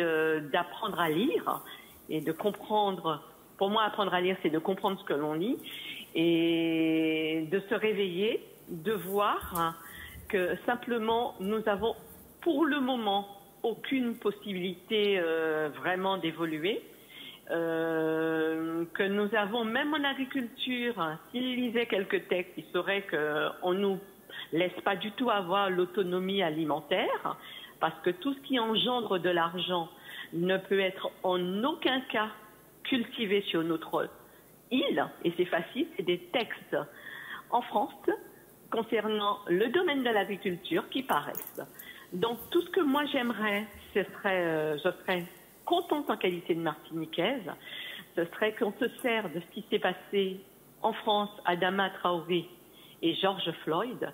d'apprendre à lire et de comprendre. Pour moi, apprendre à lire, c'est de comprendre ce que l'on lit et de se réveiller, de voir que simplement nous avons pour le moment aucune possibilité vraiment d'évoluer. Que nous avons, même en agriculture, s'ils lisaient quelques textes, ils sauraient qu'on nous laisse pas du tout avoir l'autonomie alimentaire, parce que tout ce qui engendre de l'argent ne peut être en aucun cas cultivé sur notre île, et c'est facile, c'est des textes en France concernant le domaine de l'agriculture qui paraissent. Donc tout ce que moi j'aimerais, je serais contente en qualité de martiniquaise, ce serait qu'on se sert de ce qui s'est passé en France, Adama Traoré et George Floyd,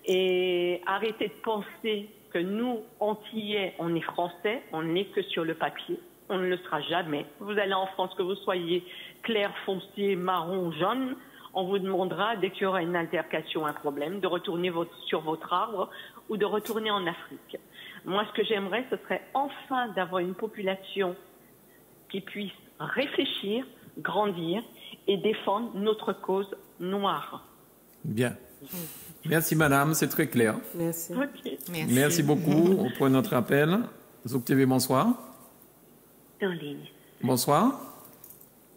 et arrêter de penser que nous, Antillais, on est français, on n'est que sur le papier, on ne le sera jamais. Vous allez en France, que vous soyez clair, foncier, marron, jaune, on vous demandera, dès qu'il y aura une altercation, un problème, de retourner sur votre arbre ou de retourner en Afrique. Moi, ce que j'aimerais, ce serait enfin d'avoir une population qui puisse réfléchir, grandir et défendre notre cause noire. Bien. Merci, madame, c'est très clair. Merci. Okay. Merci beaucoup. On prend notre appel. Zouk TV, bonsoir. En ligne. Bonsoir.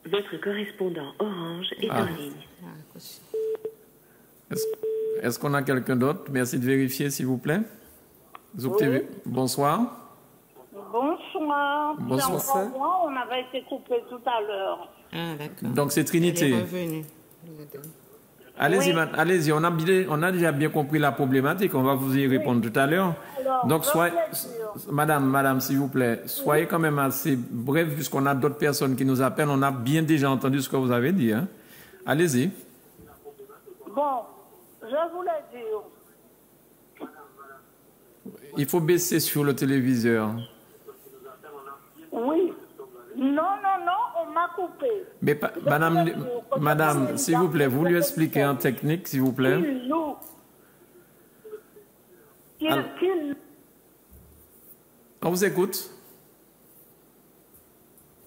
Votre correspondant Orange est en ligne. Est-ce qu'on a quelqu'un d'autre? Merci de vérifier, s'il vous plaît. Zouk TV, bonsoir. Bonsoir. Bonsoir. Moi, on avait été coupé tout à l'heure. Ah, d'accord. Donc, c'est Trinité. Elle est revenue. Allez-y, allez-y. On a déjà bien compris la problématique. On va vous y répondre tout à l'heure. Donc, madame, s'il vous plaît, soyez quand même assez bref, puisqu'on a d'autres personnes qui nous appellent. On a bien déjà entendu ce que vous avez dit. Hein. Allez-y. Bon, je voulais dire. Il faut baisser sur le téléviseur. Oui. Non, on m'a coupé. Mais madame, s'il vous plaît, vous lui expliquez en technique, s'il vous plaît. On vous écoute.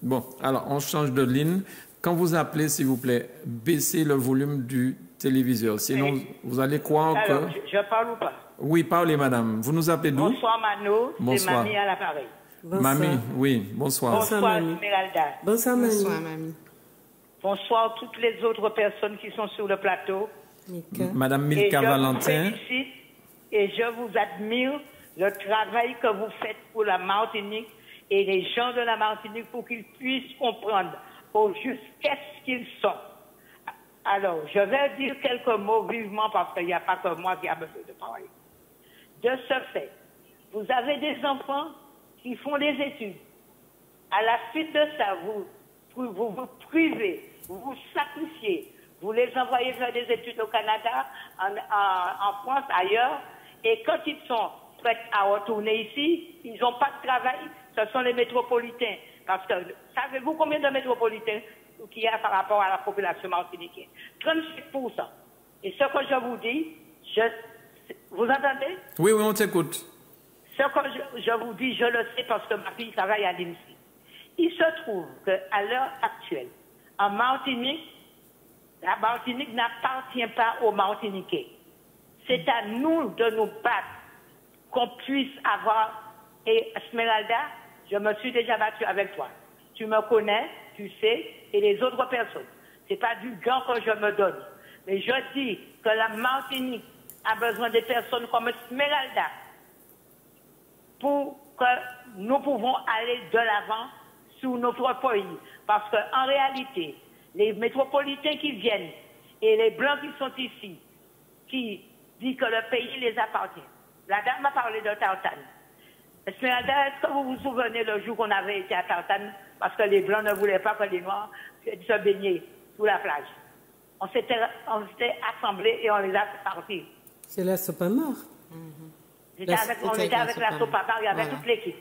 Bon, alors on change de ligne. Quand vous appelez, s'il vous plaît, baissez le volume du téléviseur. Sinon, vous allez croire alors, que... Je parle ou pas? Oui, parlez, madame. Vous nous appelez d'où? Bonsoir, Mano. C'est Mamie à l'appareil. Mamie, oui, bonsoir. Bonsoir, Esmeralda. Bonsoir, Mamie. Bonsoir, Mamie. Bonsoir, toutes les autres personnes qui sont sur le plateau. Madame Milka Valentin. Je vous félicite et je vous admire le travail que vous faites pour la Martinique et les gens de la Martinique pour qu'ils puissent comprendre au juste qu'est-ce qu'ils sont. Alors, je vais dire quelques mots vivement parce qu'il n'y a pas que moi qui a besoin de parler. De ce fait, vous avez des enfants qui font des études. À la suite de ça, vous vous vous privez, vous vous sacrifiez, vous les envoyez faire des études au Canada, en France, ailleurs, et quand ils sont prêts à retourner ici, ils n'ont pas de travail, ce sont les métropolitains. Parce que, savez-vous combien de métropolitains qu'il y a par rapport à la population martiniquaine? 37%. Et ce que je vous dis, vous entendez? Oui, on t'écoute. Ce que je vous dis, je le sais parce que ma fille travaille à l'INSEE. Il se trouve qu'à l'heure actuelle, en Martinique, la Martinique n'appartient pas aux Martiniquais. C'est à nous de nous battre qu'on puisse avoir... Et Esmeralda, je me suis déjà battue avec toi. Tu me connais, tu sais, et les autres personnes. Ce n'est pas du gant que je me donne. Mais je dis que la Martinique a besoin de personnes comme Esmeralda pour que nous pouvons aller de l'avant sur notre pays. Parce qu'en réalité, les métropolitains qui viennent et les Blancs qui sont ici, qui disent que le pays les appartient. La dame m'a parlé de Tartane. Esmeralda, est-ce que vous vous souvenez le jour qu'on avait été à Tartane parce que les Blancs ne voulaient pas que les Noirs se baignaient sous la plage? On s'était assemblés et on les a partis. C'est la Sopamar. On était avec la Sopamar, il y avait toute l'équipe.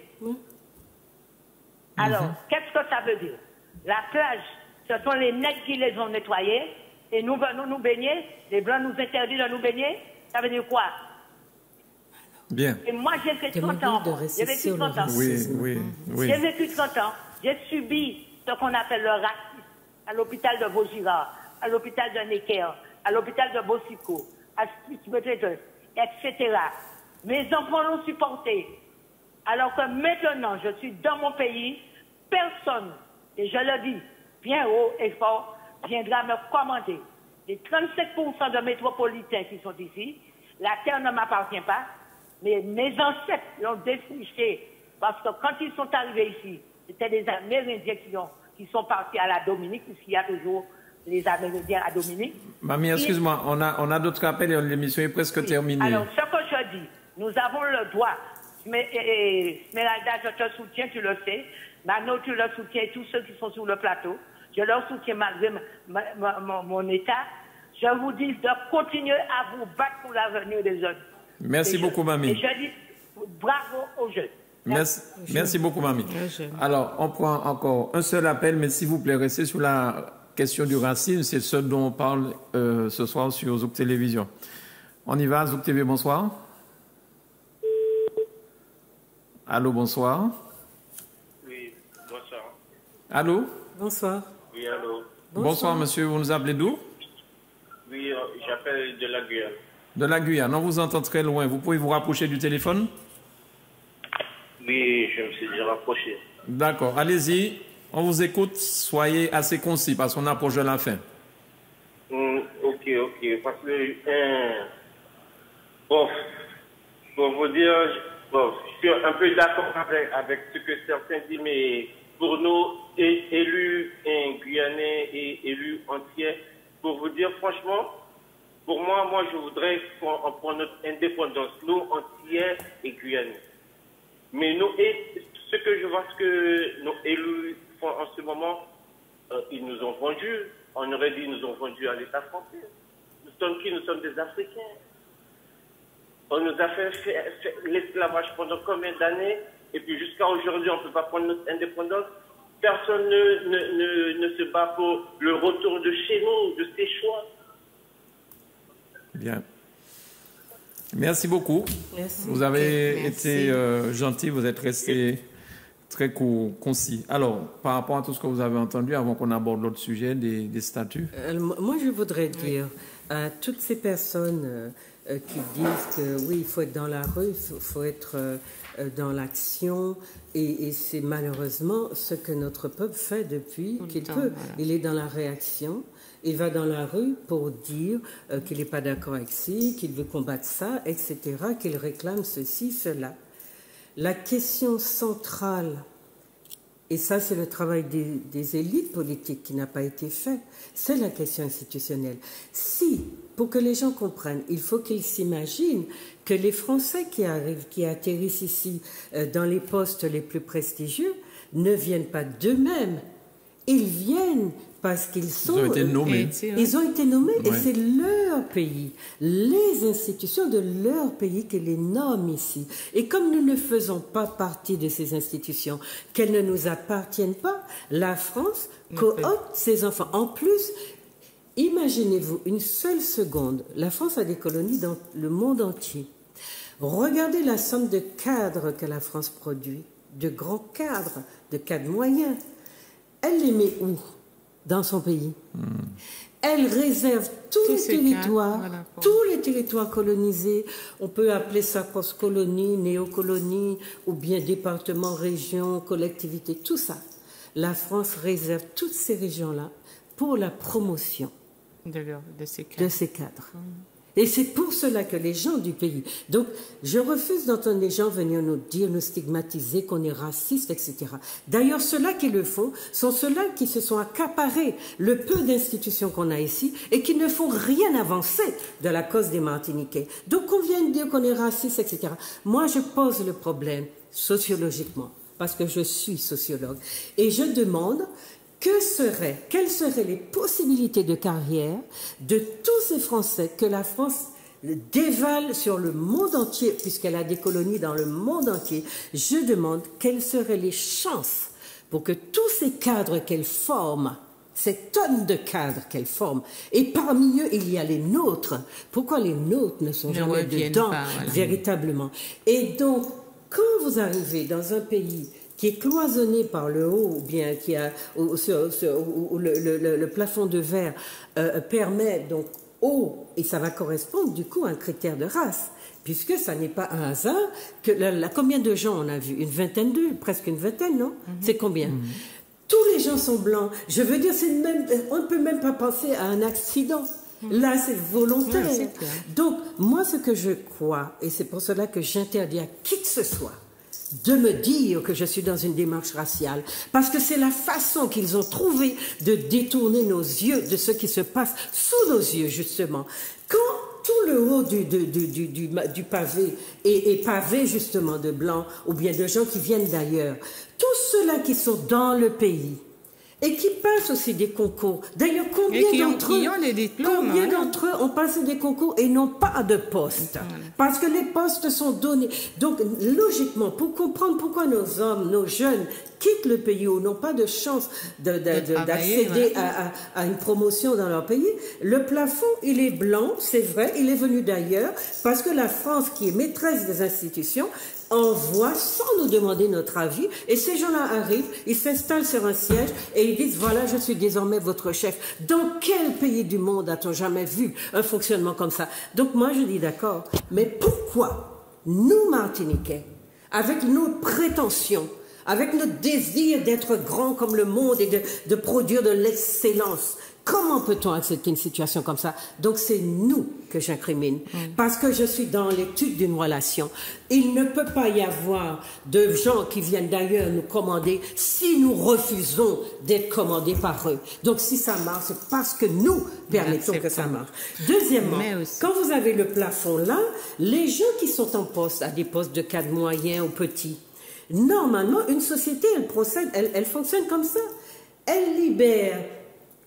Alors, qu'est-ce que ça veut dire? La plage, ce sont les nègres qui les ont nettoyés et nous venons nous baigner. Les Blancs nous interdisent de nous baigner. Ça veut dire quoi? Bien. Et moi, j'ai fait 30 ans. J'ai vécu 30 ans. Oui. J'ai vécu 30 ans. J'ai subi ce qu'on appelle le racisme à l'hôpital de Vaugirard, à l'hôpital de Necker, à l'hôpital de Bosico, à Spitz-Betteton, etc. Mes enfants l'ont supporté. Alors que maintenant, je suis dans mon pays, personne, et je le dis bien haut et fort, viendra me commander. Les 37% de métropolitains qui sont ici, la terre ne m'appartient pas, mais mes ancêtres l'ont défriché. Parce que quand ils sont arrivés ici, c'était des Amérindiens qui sont partis à la Dominique, puisqu'il y a toujours les Amérindiens à Dominique. Mamie, excuse-moi, on a d'autres appels et l'émission est presque terminée. Alors, ce que je dis, nous avons le droit. Smeralda, je te soutiens, tu le sais. Mano, tu le soutiens, tous ceux qui sont sur le plateau. Je leur soutiens malgré mon état. Je vous dis de continuer à vous battre pour l'avenir des jeunes. Merci beaucoup, Mamie. Et je dis bravo aux jeunes. Merci beaucoup, Mamie. Alors, on prend encore un seul appel, mais s'il vous plaît, restez sur la question du racisme. C'est ce dont on parle ce soir sur Zouk Télévision. On y va, Zouk TV, bonsoir. Allô, bonsoir. Oui, bonsoir. Allô? Bonsoir. Oui, allô. Bonsoir, monsieur. Vous nous appelez d'où? Oui, j'appelle de la Guyane. De la Guyane. On vous entend très loin. Vous pouvez vous rapprocher du téléphone? Oui, je me suis déjà rapproché. D'accord. Allez-y. On vous écoute. Soyez assez concis parce qu'on approche de la fin. Ok. Parce que, bon, pour vous dire, bon, je suis un peu d'accord avec ce que certains disent, mais pour nous, élus guyanais et élus entiers, pour vous dire franchement, pour moi, je voudrais qu'on prenne notre indépendance, nous entiers et guyanais. Mais nous, et ce que je vois, ce que nos élus font en ce moment, ils nous ont vendus. On aurait dit qu'ils nous ont vendus à l'État français. Nous sommes qui? Nous sommes des Africains. On nous a fait l'esclavage pendant combien d'années? Et puis jusqu'à aujourd'hui, on ne peut pas prendre notre indépendance. Personne ne se bat pour le retour de chez nous, de ses choix. Bien. Merci beaucoup. Merci. Vous avez été gentil, vous êtes resté très concis. Alors, par rapport à tout ce que vous avez entendu, avant qu'on aborde l'autre sujet des statuts. Moi, je voudrais dire à toutes ces personnes qui disent que oui, il faut être dans la rue, il faut être dans l'action, et c'est malheureusement ce que notre peuple fait depuis qu'il peut. Voilà. Il est dans la réaction. Il va dans la rue pour dire qu'il n'est pas d'accord avec ci, qu'il veut combattre ça, etc., qu'il réclame ceci, cela. La question centrale, et ça c'est le travail des élites politiques qui n'a pas été fait, c'est la question institutionnelle. Si, pour que les gens comprennent, il faut qu'ils s'imaginent que les Français qui arrivent, qui atterrissent ici dans les postes les plus prestigieux, ne viennent pas d'eux-mêmes. Ils viennent parce qu'ils sont... Ils ont été nommés. Ils ont été nommés et c'est leur pays, les institutions de leur pays qui les nomment ici. Et comme nous ne faisons pas partie de ces institutions, qu'elles ne nous appartiennent pas, la France coopte ses enfants. En plus, imaginez-vous une seule seconde, la France a des colonies dans le monde entier. Regardez la somme de cadres que la France produit, de grands cadres, de cadres moyens. Elle les met où? Dans son pays. Elle réserve tous les territoires colonisés. On peut appeler ça post-colonie, néocolonie, ou bien département, région, collectivité, tout ça. La France réserve toutes ces régions-là pour la promotion de ces cadres. Et c'est pour cela que les gens du pays... Donc, je refuse d'entendre les gens venir nous dire, nous stigmatiser, qu'on est raciste, etc. D'ailleurs, ceux-là qui le font sont ceux-là qui se sont accaparés le peu d'institutions qu'on a ici et qui ne font rien avancer de la cause des Martiniquais. Donc, on vient de dire qu'on est raciste, etc. Moi, je pose le problème sociologiquement, parce que je suis sociologue. Et je demande... quelles seraient les possibilités de carrière de tous ces Français que la France dévale sur le monde entier, puisqu'elle a des colonies dans le monde entier? Je demande quelles seraient les chances pour que tous ces cadres qu'elle forme, ces tonnes de cadres qu'elle forme, et parmi eux, il y a les nôtres. Pourquoi les nôtres ne sont jamais dedans, véritablement? Et donc, quand vous arrivez dans un pays qui est cloisonné par le haut, ou bien qui a où le plafond de verre permet donc haut, et ça va correspondre du coup à un critère de race, puisque ça n'est pas un hasard que combien de gens on a vu? Une vingtaine presque une vingtaine, non? C'est combien? Tous les gens sont blancs. Je veux dire, on ne peut même pas penser à un accident. Là, c'est volontaire. Donc, moi, ce que je crois, et c'est pour cela que j'interdis à qui que ce soit de me dire que je suis dans une démarche raciale, parce que c'est la façon qu'ils ont trouvé de détourner nos yeux de ce qui se passe sous nos yeux, justement. Quand tout le haut du pavé est pavé, justement, de blancs, ou bien de gens qui viennent d'ailleurs, tous ceux-là qui sont dans le pays, et qui passent aussi des concours. D'ailleurs, combien d'entre eux ont passé des concours et n'ont pas de poste? Parce que les postes sont donnés. Donc, logiquement, pour comprendre pourquoi nos hommes, nos jeunes quittent le pays ou n'ont pas de chance d'accéder à une promotion dans leur pays, le plafond, il est blanc, c'est vrai, il est venu d'ailleurs, parce que la France, qui est maîtresse des institutions, envoie sans nous demander notre avis, et ces gens-là arrivent, ils s'installent sur un siège et ils disent, voilà, je suis désormais votre chef. Dans quel pays du monde a-t-on jamais vu un fonctionnement comme ça? Donc moi je dis d'accord, mais pourquoi nous Martiniquais, avec nos prétentions, avec notre désir d'être grands comme le monde et de produire de l'excellence, comment peut-on accepter une situation comme ça? Donc c'est nous que j'incrimine, parce que je suis dans l'étude d'une relation. Il ne peut pas y avoir de gens qui viennent d'ailleurs nous commander si nous refusons d'être commandés par eux. Donc si ça marche, c'est parce que nous permettons que ça marche. Deuxièmement, quand vous avez le plafond là, les gens qui sont en poste, à des postes de cadre moyen ou petits, normalement, une société, elle fonctionne comme ça. Elle libère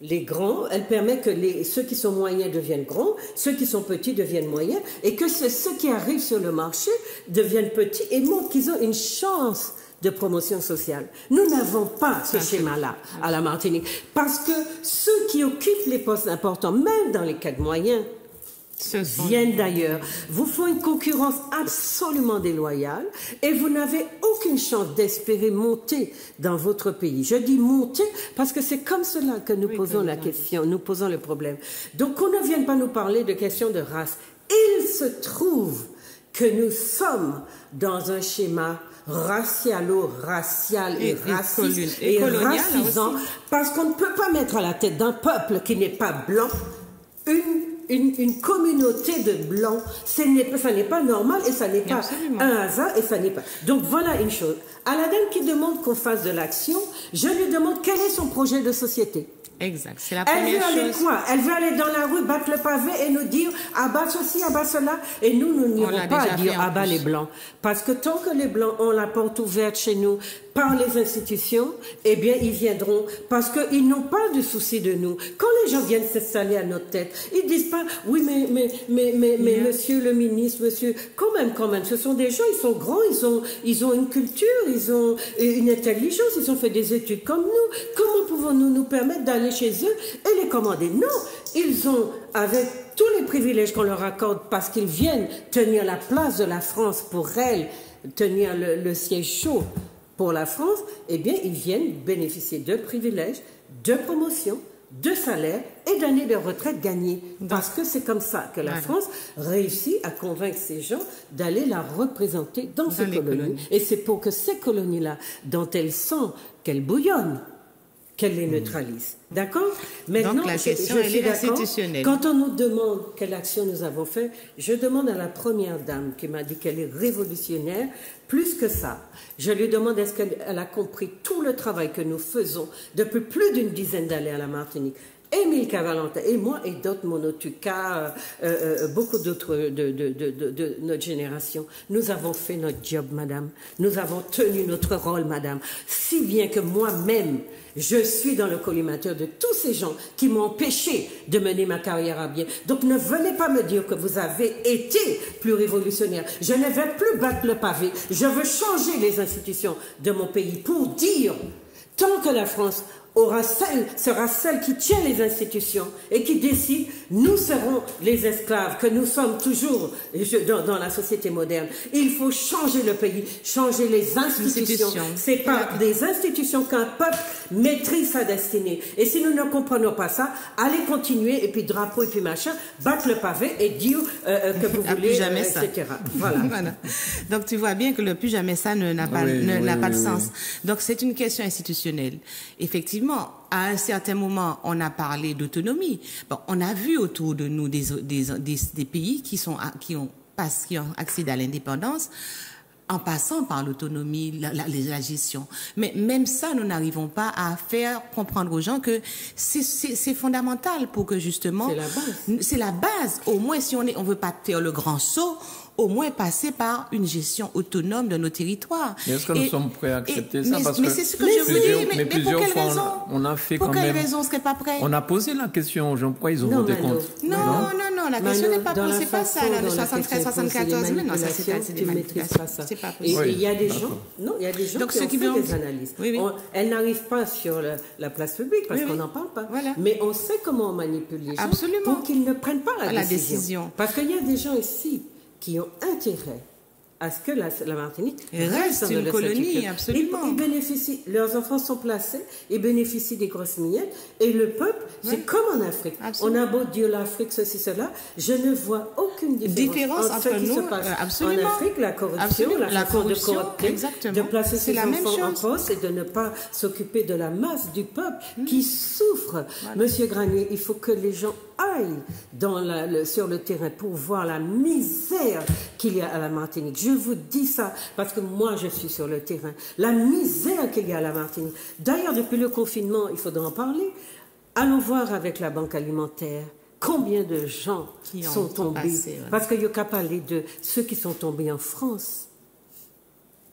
les grands, elle permet que ceux qui sont moyens deviennent grands, ceux qui sont petits deviennent moyens, et que ceux qui arrivent sur le marché deviennent petits et montrent qu'ils ont une chance de promotion sociale. Nous n'avons pas ce schéma-là à la Martinique, parce que ceux qui occupent les postes importants, même dans les cadres moyens, viennent d'ailleurs, vous font une concurrence absolument déloyale et vous n'avez aucune chance d'espérer monter dans votre pays. Je dis monter parce que c'est comme cela que nous posons la question, nous posons le problème. Donc qu'on ne vienne pas nous parler de questions de race. Il se trouve que nous sommes dans un schéma racial et raciste et racisant, parce qu'on ne peut pas mettre à la tête d'un peuple qui n'est pas blanc une communauté de blancs. Ça n'est pas normal et ça n'est pas un hasard et ça n'est pas... Donc voilà une chose. À la dame qui demande qu'on fasse de l'action, je lui demande quel est son projet de société. Exact, c'est la première chose. Elle veut aller quoi? Elle veut aller dans la rue, battre le pavé et nous dire abat ceci, abat cela. Et nous n'irons pas dire abat les blancs. Parce que tant que les blancs ont la porte ouverte chez nous, par les institutions, eh bien, ils viendront parce qu'ils n'ont pas de souci de nous. Quand les gens viennent s'installer à notre tête, ils disent pas, oui, mais monsieur le ministre, monsieur, quand même, ce sont des gens, ils sont grands, ils ont une culture, ils ont une intelligence, ils ont fait des études comme nous. Comment pouvons-nous nous permettre d'aller chez eux et les commander? Non, ils ont, avec tous les privilèges qu'on leur accorde parce qu'ils viennent tenir la place de la France pour elle, tenir le siège chaud pour la France, eh bien, ils viennent bénéficier de privilèges, de promotions, de salaires et d'années de retraite gagnées. Parce que c'est comme ça que la France réussit à convaincre ces gens d'aller la représenter dans ces colonies. Et c'est pour que ces colonies-là, dont elle sent qu'elles bouillonnent, qu'elle les neutralise. D'accord? Maintenant, donc la question, elle est institutionnelle. Quand on nous demande quelle action nous avons fait, je demande à la première dame qui m'a dit qu'elle est révolutionnaire, plus que ça. Je lui demande est-ce qu'elle a compris tout le travail que nous faisons depuis plus d'une dizaine d'années à la Martinique. Émile Cavalentin et moi et d'autres, Monotuka, beaucoup d'autres de notre génération, nous avons fait notre job, madame. Nous avons tenu notre rôle, madame. Si bien que moi-même, je suis dans le collimateur de tous ces gens qui m'ont empêché de mener ma carrière à bien. Donc ne venez pas me dire que vous avez été plus révolutionnaire. Je ne vais plus battre le pavé. Je veux changer les institutions de mon pays pour dire, tant que la France sera celle qui tient les institutions et qui décide, nous serons les esclaves que nous sommes toujours dans la société moderne. Il faut changer le pays, changer les institutions. C'est par des institutions qu'un peuple maîtrise sa destinée. Et si nous ne comprenons pas ça, allez continuer, et puis drapeau, et puis machin, battre le pavé et dire que vous voulez, etc. Voilà. Voilà. Donc tu vois bien que le plus jamais ça n'a pas de sens. Donc c'est une question institutionnelle. Effectivement, à un certain moment, on a parlé d'autonomie. Bon, on a vu autour de nous des pays qui ont accédé à l'indépendance en passant par l'autonomie, la gestion. Mais même ça, nous n'arrivons pas à faire comprendre aux gens que c'est fondamental pour que justement... C'est la base. C'est la base. Au moins, si on veut pas faire le grand saut, au moins passer par une gestion autonome de nos territoires. Mais est-ce que nous sommes prêts à accepter ça? Mais c'est ce que je vous dis. Mais pour quelle raison? On a fait pour quelle raison on ne serait pas prêt? On a posé la question aux gens, pourquoi ils ont voté contre? Non, la question n'est pas posée, c'est pas ça. Dans le 73, 74, mais non, ça c'est des manipulations. C'est pas possible. Et il y a des gens, qui ont fait des analyses. Elles n'arrivent pas sur la place publique parce qu'on n'en parle pas. Mais on sait comment on manipule les gens pour qu'ils ne prennent pas la décision. Parce qu'il y a des gens ici qui ont intérêt à ce que la Martinique reste une colonie, absolument. Ils bénéficient, leurs enfants sont placés, ils bénéficient des grosses miettes, et le peuple, c'est comme en Afrique. Absolument. On a beau dire l'Afrique, ceci, cela, je ne vois aucune différence entre ce qui se passe en Afrique, la corruption, la façon de coopter, de placer ses enfants en poste et de ne pas s'occuper de la masse du peuple qui souffre. Monsieur Granier, il faut que les gens aillent sur le terrain pour voir la misère qu'il y a à la Martinique. Je vous dis ça parce que moi, je suis sur le terrain. La misère qu'il y a à la Martinique. D'ailleurs, depuis le confinement, il faudra en parler. Allons voir avec la Banque alimentaire combien de gens sont tombés. Parce qu'il n'y a qu'à parler de ceux qui sont tombés en France.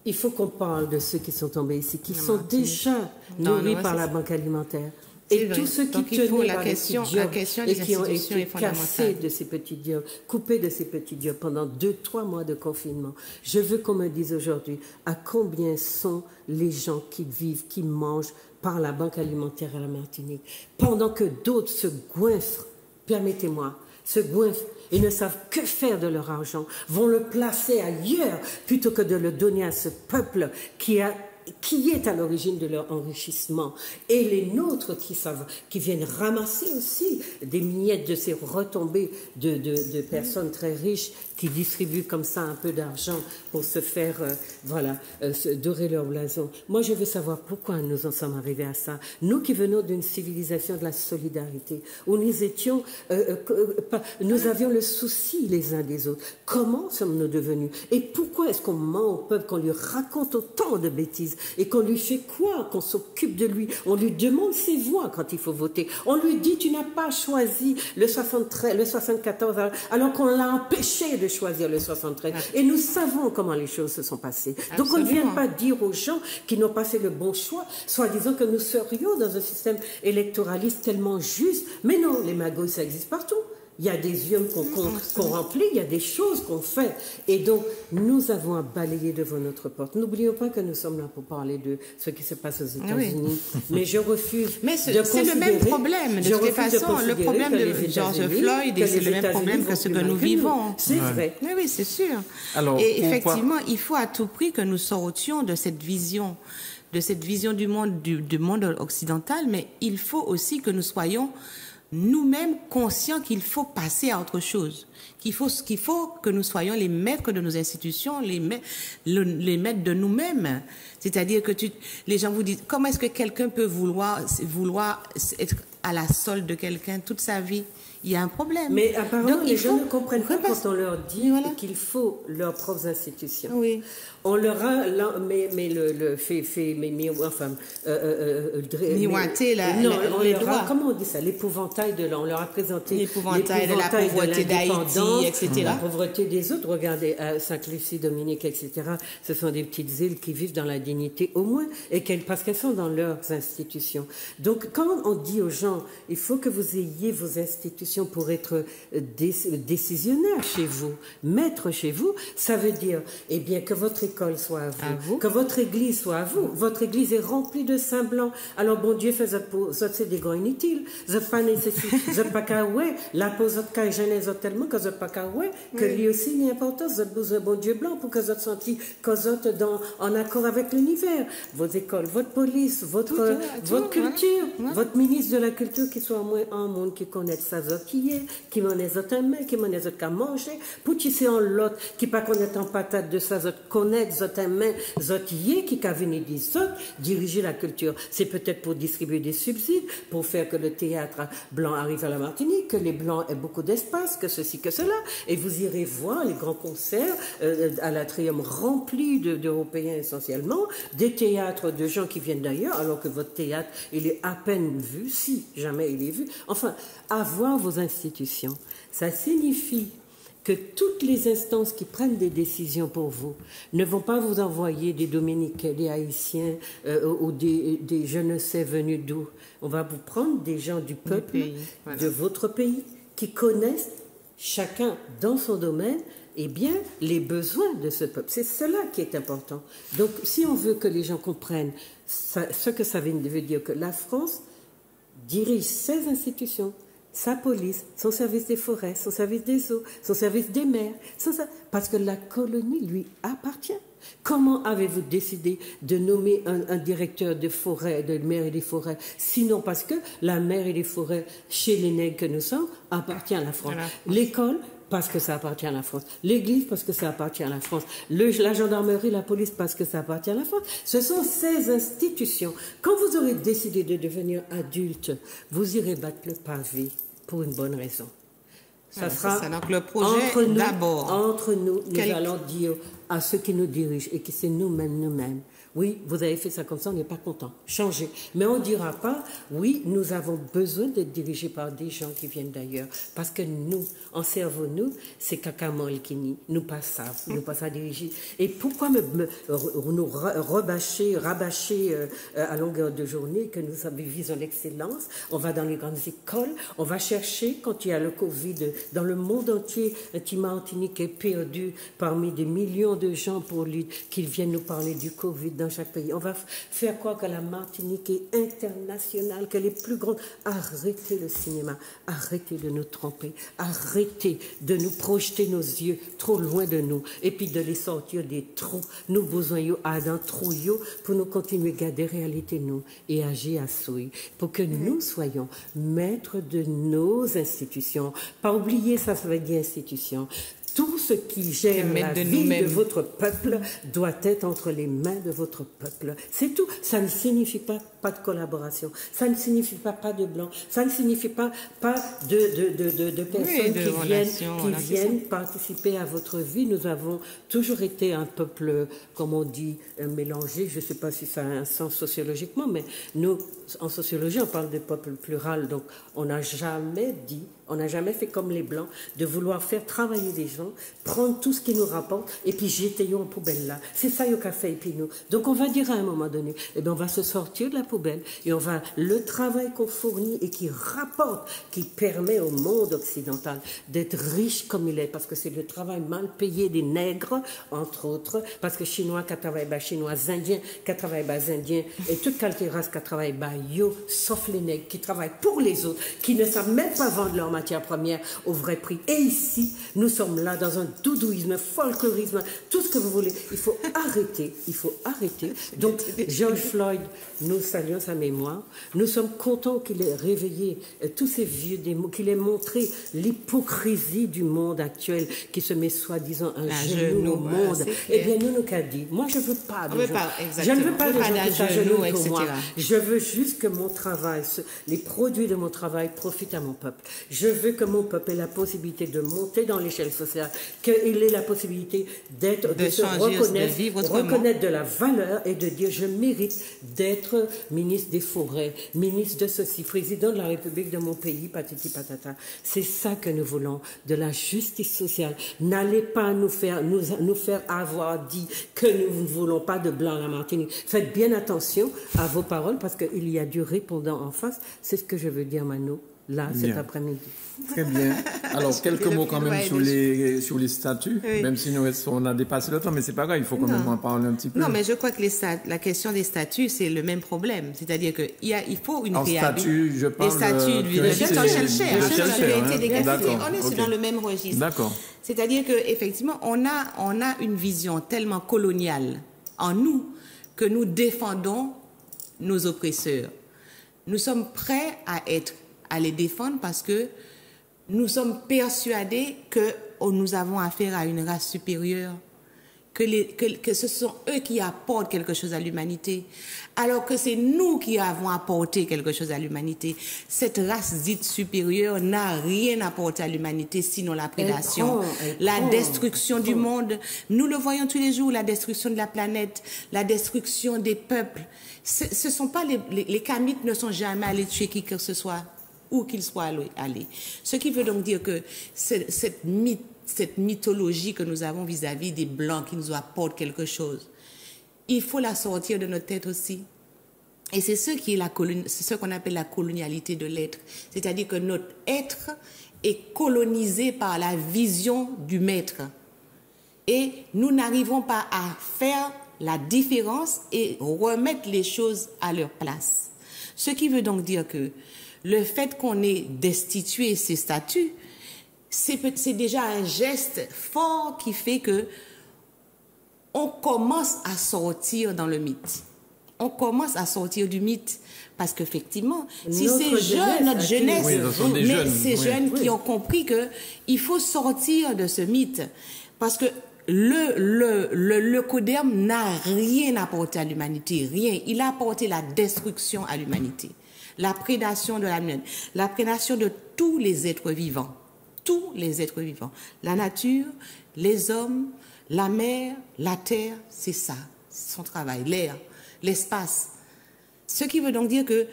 Il faut qu'on parle de ceux qui sont tombés ici, qui sont déjà nourris par la Banque alimentaire. Et tous ceux qui tenaient la question et qui ont été cassés de ces petits jobs, coupés de ces petits jobs pendant 2-3 mois de confinement. Je veux qu'on me dise aujourd'hui à combien sont les gens qui vivent, qui mangent par la Banque alimentaire à la Martinique, pendant que d'autres se goinfrent, permettez-moi, se goinfrent et ne savent que faire de leur argent, vont le placer ailleurs plutôt que de le donner à ce peuple qui est à l'origine de leur enrichissement, et les nôtres qui viennent ramasser aussi des miettes de ces retombées de personnes très riches qui distribuent comme ça un peu d'argent pour se faire, se dorer leur blason. Moi, je veux savoir pourquoi nous en sommes arrivés à ça. Nous qui venons d'une civilisation de la solidarité, où nous avions le souci les uns des autres. Comment sommes-nous devenus? Et pourquoi est-ce qu'on ment au peuple, qu'on lui raconte autant de bêtises? élise et qu'on lui fait quoi? Qu'on s'occupe de lui. On lui demande ses voix quand il faut voter. On lui dit tu n'as pas choisi le 74 alors qu'on l'a empêché de choisir le 73. Et nous savons comment les choses se sont passées. Donc on ne vient pas dire aux gens qui n'ont pas fait le bon choix, soit disant que nous serions dans un système électoraliste tellement juste. Mais non, les magouilles, ça existe partout. Il y a des urnes qu'on remplit, il y a des choses qu'on fait. Et donc, nous avons à balayer devant notre porte. N'oublions pas que nous sommes là pour parler de ce qui se passe aux États-Unis. Mais je refuse Mais c'est le même problème. De toute façon, le problème de George Floyd, c'est le même problème que ce que nous vivons. C'est vrai. Oui, c'est sûr. Alors, et effectivement, il faut à tout prix que nous sortions de cette vision du monde occidental, mais il faut aussi que nous soyons nous-mêmes conscients qu'il faut passer à autre chose, qu'il faut que nous soyons les maîtres de nos institutions, les maîtres de nous-mêmes. C'est-à-dire que les gens vous disent, comment est-ce que quelqu'un peut vouloir être à la solde de quelqu'un toute sa vie? Il y a un problème. Mais apparemment, les gens ne comprennent pas quand on leur dit qu'il faut leurs propres institutions. Oui. On leur a, comment on dit ça? L'épouvantail de là. On leur a présenté l'épouvantail de la pauvreté d'Haïti, etc. La pauvreté des autres. Regardez, Sainte-Lucie, Dominique, etc. Ce sont des petites îles qui vivent dans la dignité au moins, parce qu'elles sont dans leurs institutions. Donc, quand on dit aux gens, il faut que vous ayez vos institutions pour être décisionnaire chez vous, maître chez vous, ça veut dire, eh bien, que votre école soit à vous, que votre église soit à vous. Votre église est remplie de saints blancs. Alors, bon Dieu fait c'est des gars inutiles. Vous n'êtes pas nécessaire, vous n'êtes pas qu'à la pose votre cas gênez tellement que vous n'êtes pas qu'à que lui aussi il est important. Vous avez besoin de bon Dieu blanc pour que vous êtes senti que vous êtes en accord avec l'univers. Vos écoles, votre police, votre culture, votre ministre de la culture qui soit au moins un monde qui connaît ça, qui m'en est un main, qui m'en est qu'à manger, pour tisser en l'autre, qui pas connaître en patate de ça, connaître un main, qui qu'a venir diriger la culture. C'est peut-être pour distribuer des subsides, pour faire que le théâtre blanc arrive à la Martinique, que les blancs aient beaucoup d'espace, que ceci, que cela. Et vous irez voir les grands concerts à l'Atrium remplis d'Européens essentiellement, des théâtres de gens qui viennent d'ailleurs, alors que votre théâtre, il est à peine vu, si jamais il est vu. Enfin, avoir vos institutions, ça signifie que toutes les instances qui prennent des décisions pour vous ne vont pas vous envoyer des Dominicains, des Haïtiens ou des je ne sais venus d'où. On va vous prendre des gens du peuple, de votre pays, qui connaissent chacun dans son domaine les besoins de ce peuple. C'est cela qui est important. Donc, si on veut que les gens comprennent ce que ça veut dire que la France dirige ses institutions, sa police, son service des forêts, son service des eaux, son service des mers, parce que la colonie lui appartient. Comment avez-vous décidé de nommer un directeur de forêt, de mer et des forêts, sinon parce que la mer et les forêts, chez les nègres que nous sommes, appartient à la France. L'école, parce que ça appartient à la France. L'église, parce que ça appartient à la France. La gendarmerie, la police, parce que ça appartient à la France. Ce sont ces institutions. Quand vous aurez décidé de devenir adulte, vous irez battre le pavé pour une bonne raison. Ça sera donc le projet d'abord. Entre nous, nous allons dire à ceux qui nous dirigent et qui c'est nous-mêmes. Oui, vous avez fait ça comme ça, on n'est pas content. Changez. Mais on ne dira pas, oui, nous avons besoin d'être dirigés par des gens qui viennent d'ailleurs. Parce que nous, en cerveau, c'est cacamol qui nous passe à diriger. Et pourquoi nous rabâcher à longueur de journée que nous visons l'excellence? On va dans les grandes écoles, on va chercher, quand il y a le Covid, dans le monde entier, un petit Martinique est perdu parmi des millions de gens pour qu'ils viennent nous parler du Covid dans chaque pays. On va faire croire que la Martinique est internationale, qu'elle est plus grande. Arrêtez le cinéma, arrêtez de nous tromper, arrêtez de nous projeter nos yeux trop loin de nous et puis de les sortir des trous. Nous besoin à dans trou pour nous continuer à garder réalité nous et agir à souille pour que nous soyons maîtres de nos institutions. Pas oublier ça veut dire institution. Tout ce qui gère la vie de votre peuple doit être entre les mains de votre peuple. C'est tout. Ça ne signifie pas pas de collaboration. Ça ne signifie pas de blanc. Ça ne signifie pas de personnes qui viennent participer à votre vie. Nous avons toujours été un peuple, comme on dit, mélangé. Je ne sais pas si ça a un sens sociologiquement, mais nous, en sociologie, on parle de peuple plural. Donc, on n'a jamais fait comme les Blancs, de vouloir faire travailler des gens, prendre tout ce qui nous rapporte, et puis jeter en poubelle là. C'est ça qu'a fait, et puis nous. Donc, on va dire à un moment donné, eh bien, on va se sortir de la poubelle, et le travail qu'on fournit et qui rapporte, qui permet au monde occidental d'être riche comme il est, parce que c'est le travail mal payé des nègres, entre autres, parce que Chinois qui travaillent bas Chinois, Indiens qui travaillent bas Indiens, et toute qualité race qui travaille bas yo, sauf les nègres qui travaillent pour les autres, qui ne savent même pas vendre leur matière première au vrai prix. Et ici, nous sommes là dans un doudouisme, folklorisme, tout ce que vous voulez. Il faut arrêter. Donc, George Floyd, nous saluons sa mémoire. Nous sommes contents qu'il ait réveillé tous ces vieux démons, qu'il ait montré l'hypocrisie du monde actuel qui se met soi-disant un genou au monde. Eh bien, nous qu'a dit, moi, je ne veux pas de gens. Je ne veux pas de gens qui s'agenouillent pour moi. Je veux juste que mon travail, les produits de mon travail profitent à mon peuple. Je veux que mon peuple ait la possibilité de monter dans l'échelle sociale, qu'il ait la possibilité de se reconnaître de la valeur et de dire je mérite d'être ministre des Forêts, ministre de ceci, président de la République de mon pays, patati patata. C'est ça que nous voulons, de la justice sociale. N'allez pas nous faire avoir dit que nous ne voulons pas de blanc à la Martinique. Faites bien attention à vos paroles parce qu'il y a du répondant en face. C'est ce que je veux dire, Mano, là, cet après-midi. Très bien. Alors, quelques mots quand même sur les statuts, oui. Même si on a dépassé le temps, mais c'est pas grave, il faut quand même en parler un petit peu. Non, mais je crois que la question des statuts, c'est le même problème. C'est-à-dire qu'il faut une réhabilitation. Je parle des statuts de on est dans le même registre. D'accord. C'est-à-dire qu'effectivement, on a une vision tellement coloniale en nous que nous défendons nos oppresseurs. Nous sommes prêts à les défendre parce que nous sommes persuadés que nous avons affaire à une race supérieure, que ce sont eux qui apportent quelque chose à l'humanité, alors que c'est nous qui avons apporté quelque chose à l'humanité. Cette race dite supérieure n'a rien apporté à l'humanité, sinon la prédation, la destruction du monde. Nous le voyons tous les jours, la destruction de la planète, la destruction des peuples. Ce sont pas les Kamites ne sont jamais allés tuer qui que ce soit, où qu'ils soient allés. Ce qui veut donc dire que cette mythologie que nous avons vis-à-vis des Blancs qui nous apportent quelque chose, il faut la sortir de notre tête aussi. Et c'est ce qu'on appelle la colonialité de l'être. C'est-à-dire que notre être est colonisé par la vision du maître. Et nous n'arrivons pas à faire la différence et remettre les choses à leur place. Ce qui veut donc dire que le fait qu'on ait destitué ces statuts, c'est déjà un geste fort qui fait que on commence à sortir dans le mythe. On commence à sortir du mythe parce qu'effectivement, si ces jeunes, notre jeunesse, ces jeunes qui ont compris qu'il faut sortir de ce mythe parce que le coderme n'a rien apporté à l'humanité, rien. Il a apporté la destruction à l'humanité. La prédation de la prédation de tous les êtres vivants. Tous les êtres vivants. La nature, les hommes, la mer, la terre, c'est ça, son travail. L'air, l'espace. Ce qui veut donc dire que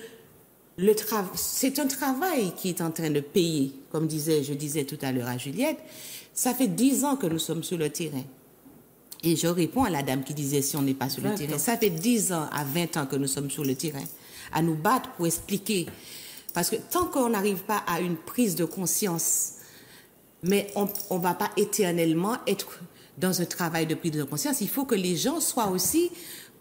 c'est un travail qui est en train de payer. Comme je disais tout à l'heure à Juliette, ça fait 10 ans que nous sommes sur le terrain. Et je réponds à la dame qui disait si on n'est pas sur le terrain. Ça fait 10 ans à 20 ans que nous sommes sur le terrain. À nous battre pour expliquer. Parce que tant qu'on n'arrive pas à une prise de conscience, mais on ne va pas éternellement être dans un travail de prise de conscience, il faut que les gens soient aussi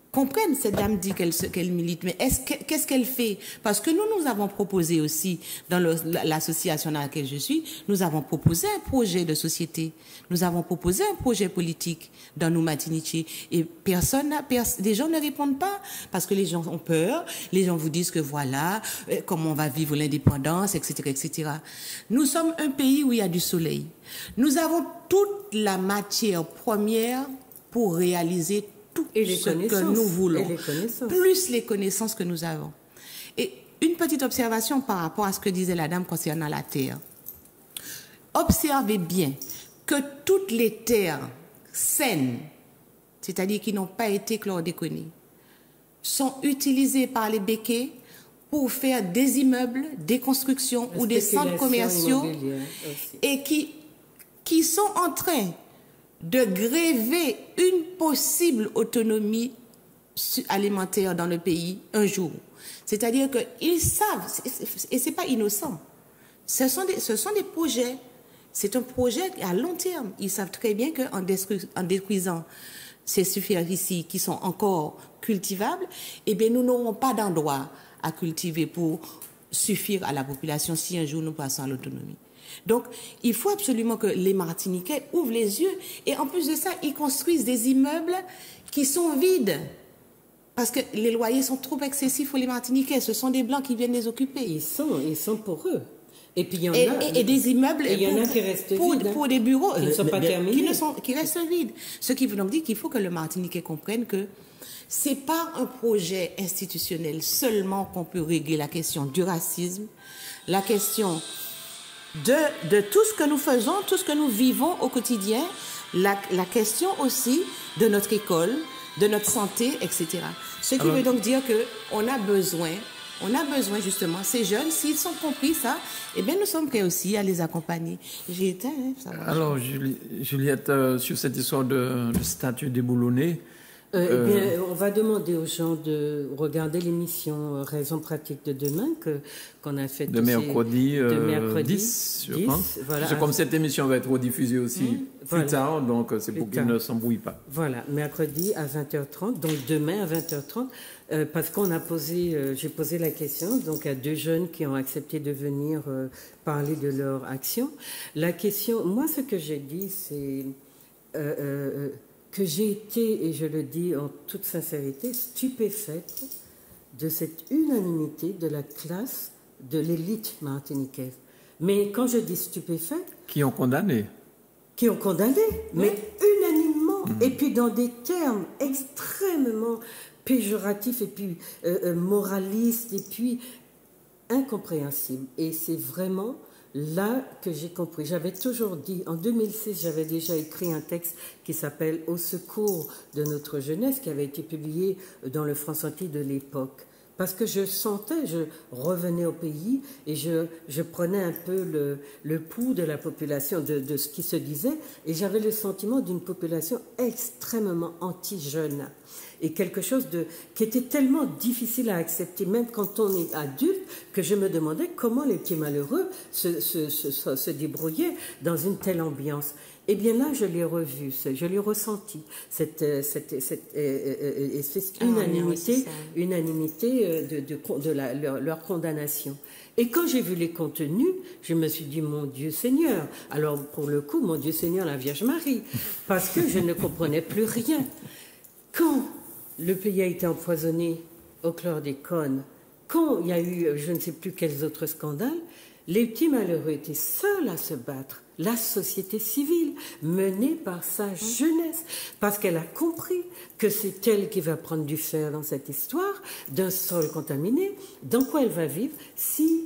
comprennent. Cette dame dit qu'elle milite, mais qu'est-ce qu'elle fait? Parce que nous avons proposé aussi, dans l'association dans laquelle je suis, nous avons proposé un projet de société, nous avons proposé un projet politique dans nos Martiniquais, et les gens ne répondent pas, parce que les gens ont peur, les gens vous disent que voilà, comment on va vivre l'indépendance, etc., etc. Nous sommes un pays où il y a du soleil. Nous avons toute la matière première pour réaliser tout ce que nous voulons, plus les connaissances que nous avons. Et une petite observation par rapport à ce que disait la dame concernant la terre. Observez bien que toutes les terres saines, c'est-à-dire qui n'ont pas été chlordéconées, sont utilisées par les béquets pour faire des immeubles, des constructions ou des centres commerciaux et qui sont en train de gréver une possible autonomie alimentaire dans le pays un jour. C'est-à-dire qu'ils savent, et ce n'est pas innocent, ce sont des projets, c'est un projet à long terme. Ils savent très bien qu'en détruisant ces superficies qui sont encore cultivables, eh bien, nous n'aurons pas d'endroit à cultiver pour suffire à la population si un jour nous passons à l'autonomie. Donc, il faut absolument que les Martiniquais ouvrent les yeux et en plus de ça, ils construisent des immeubles qui sont vides. Parce que les loyers sont trop excessifs pour les Martiniquais. Ce sont des Blancs qui viennent les occuper. Ils sont pour eux. Et puis il y en a des immeubles qui restent vides, pour des bureaux qui ne sont pas terminés, qui restent vides. Ce qui veut donc dire qu'il faut que le Martiniquais comprenne que c'est pas un projet institutionnel seulement qu'on peut régler la question du racisme, la question de tout ce que nous faisons, tout ce que nous vivons au quotidien, la question aussi de notre école, de notre santé, etc. Ce qui veut donc dire qu'on a besoin justement, ces jeunes, s'ils sont compris ça, eh bien nous sommes prêts aussi à les accompagner. J'ai éteint, ça marche. Alors Juliette, sur cette histoire de statut déboulonné, eh bien, on va demander aux gens de regarder l'émission Raison pratique de demain qu'on a faite de mercredi 10, je pense. Voilà. Comme cette émission va être rediffusée aussi plus tard, donc c'est pour qu'ils ne s'embrouillent pas. Voilà, mercredi à 20h30, donc demain à 20h30, parce qu'on a j'ai posé la question donc à 2 jeunes qui ont accepté de venir parler de leur action. La question, moi ce que j'ai dit, c'est que j'ai été, et je le dis en toute sincérité, stupéfaite de cette unanimité de la classe, de l'élite martiniquaise. Mais quand je dis stupéfaite... Qui ont condamné. Qui ont condamné, mais unanimement. Et puis dans des termes extrêmement péjoratifs, et puis moralistes, et puis incompréhensibles. Et c'est vraiment... là que j'ai compris. J'avais toujours dit, en 2006, j'avais déjà écrit un texte qui s'appelle « Au secours de notre jeunesse » qui avait été publié dans le France-Antilles de l'époque. Parce que je sentais, je revenais au pays et je prenais un peu le pouls de la population, de ce qui se disait, et j'avais le sentiment d'une population extrêmement anti-jeune. Et quelque chose qui était tellement difficile à accepter, même quand on est adulte, que je me demandais comment les petits malheureux se débrouillaient dans une telle ambiance. Eh bien là, je l'ai revu, je l'ai ressenti, cette unanimité de leur condamnation. Et quand j'ai vu les contenus, je me suis dit, mon Dieu Seigneur, alors pour le coup, mon Dieu Seigneur, la Vierge Marie, parce que je ne comprenais plus rien. Quand le pays a été empoisonné au chlordécone, quand il y a eu je ne sais plus quels autres scandales, les petits malheureux étaient seuls à se battre. La société civile, menée par sa jeunesse, parce qu'elle a compris que c'est elle qui va prendre du fer dans cette histoire d'un sol contaminé, dans quoi elle va vivre si,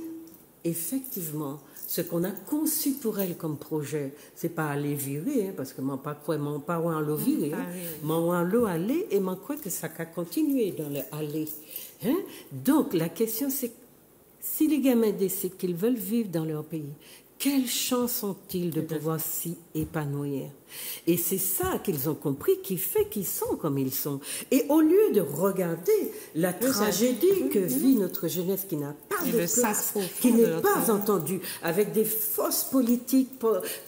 effectivement, ce qu'on a conçu pour elle comme projet, c'est pas aller virer, hein, parce que mon pas en l'eau virer, mon en l'eau aller, et mon crois que ça va continuer dans le aller. Hein? Donc la question c'est, si les gamins décident qu'ils veulent vivre dans leur pays, quelle chance ont-ils de pouvoir s'y épanouir? Et c'est ça qu'ils ont compris qui fait qu'ils sont comme ils sont. Et au lieu de regarder la tragédie que vit notre jeunesse qui n'a pas de place, qui n'est pas entendue, avec des fausses politiques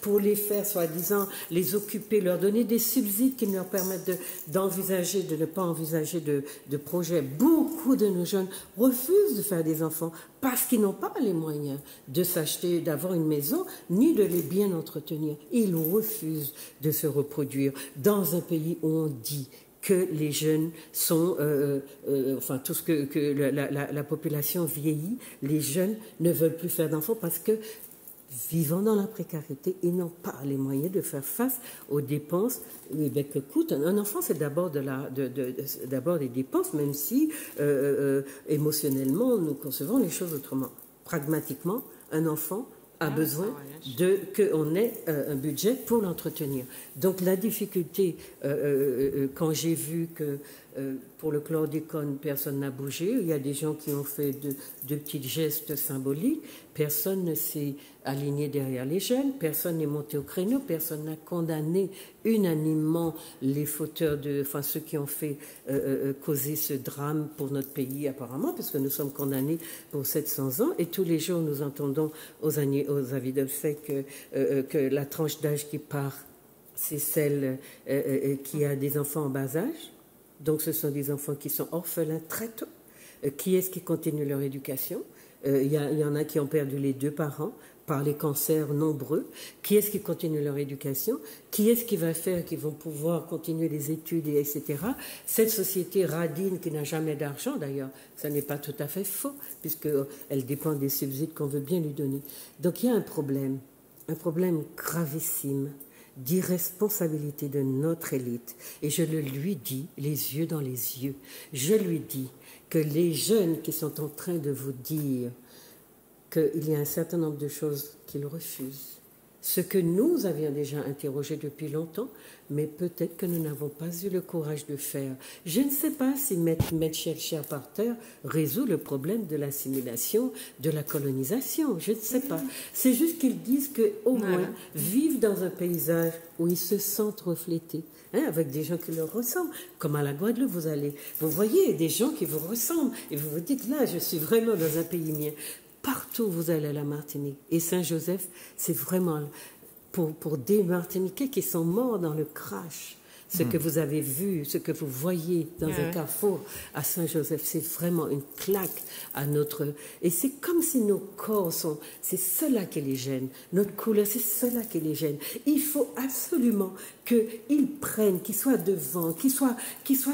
pour les faire, soi-disant, les occuper, leur donner des subsides qui leur permettent d'envisager, de ne pas envisager de projets. Beaucoup de nos jeunes refusent de faire des enfants parce qu'ils n'ont pas les moyens de s'acheter, d'avoir une maison, ni de les bien entretenir. Ils refusent de se reproduire dans un pays où on dit que les jeunes sont, enfin tout ce que la population vieillit, les jeunes ne veulent plus faire d'enfants parce que vivant dans la précarité et n'ont pas les moyens de faire face aux dépenses que coûte un enfant. C'est d'abord d'abord des dépenses, même si émotionnellement nous concevons les choses autrement. Pragmatiquement, un enfant a besoin qu'on ait un budget pour l'entretenir. Donc la difficulté, quand j'ai vu que pour le chlordécone, personne n'a bougé, il y a des gens qui ont fait de petits gestes symboliques, personne ne s'est aligné derrière les jeunes, personne n'est monté au créneau, personne n'a condamné unanimement les fauteurs, ceux qui ont fait causer ce drame pour notre pays apparemment, parce que nous sommes condamnés pour 700 ans, et tous les jours nous entendons aux avis d'obsèques que la tranche d'âge qui part, c'est celle qui a des enfants en bas âge. Donc ce sont des enfants qui sont orphelins très tôt. Qui est-ce qui continue leur éducation? Il y en a qui ont perdu les 2 parents par les cancers nombreux. Qui est-ce qui continue leur éducation? Qui est-ce qui va faire qu'ils vont pouvoir continuer les études, etc. Cette société radine qui n'a jamais d'argent, d'ailleurs, ça n'est pas tout à fait faux, puisqu'elle dépend des subsides qu'on veut bien lui donner. Donc il y a un problème gravissime d'irresponsabilité de notre élite. Et je le lui dis, les yeux dans les yeux, je lui dis que les jeunes qui sont en train de vous dire qu'il y a un certain nombre de choses qu'ils refusent, ce que nous avions déjà interrogé depuis longtemps, mais peut-être que nous n'avons pas eu le courage de faire. Je ne sais pas si mettre Chercher par terre résout le problème de l'assimilation, de la colonisation. Je ne sais pas. C'est juste qu'ils disent qu'au moins, vivent dans un paysage où ils se sentent reflétés, avec des gens qui leur ressemblent. Comme à la Guadeloupe, vous voyez des gens qui vous ressemblent, et vous vous dites, là, je suis vraiment dans un pays mien. Partout où vous allez à la Martinique. Et Saint-Joseph, c'est vraiment pour des Martiniquais qui sont morts dans le crash. Ce que vous avez vu, ce que vous voyez dans un carrefour à Saint-Joseph, c'est vraiment une claque à notre... Et c'est comme si nos corps sont... C'est cela qui les gêne. Notre couleur, c'est cela qui les gêne. Il faut absolument qu'ils prennent, qu'ils soient devant, qu'ils soient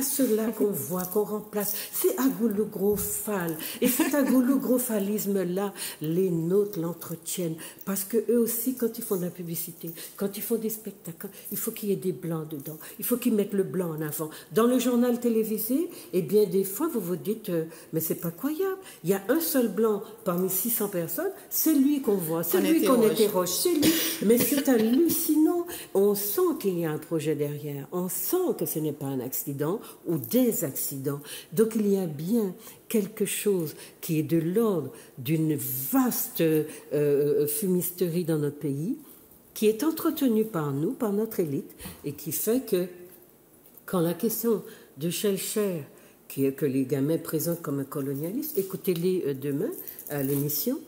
ceux-là qu'on voit, qu'on remplace. C'est agoulogrophale. Et cet agoulogrophalisme-là, les nôtres l'entretiennent. Parce qu'eux aussi, quand ils font de la publicité, quand ils font des spectacles, il faut qu'il y ait des blancs dedans. Il faut qu'ils mettent le blanc en avant. Dans le journal télévisé, eh bien, des fois, vous vous dites, mais c'est pas croyable. Il y a un seul blanc parmi 600 personnes, c'est lui qu'on voit, c'est lui qu'on interroge, c'est lui. Mais c'est hallucinant. On sent qu'il y a un projet derrière. On sent que ce n'est pas un accident ou des accidents. Donc, il y a bien quelque chose qui est de l'ordre d'une vaste fumisterie dans notre pays, qui est entretenu par nous, par notre élite, et qui fait que quand la question de Schellcher, que les gamins présentent comme un colonialiste, écoutez-les demain à l'émission,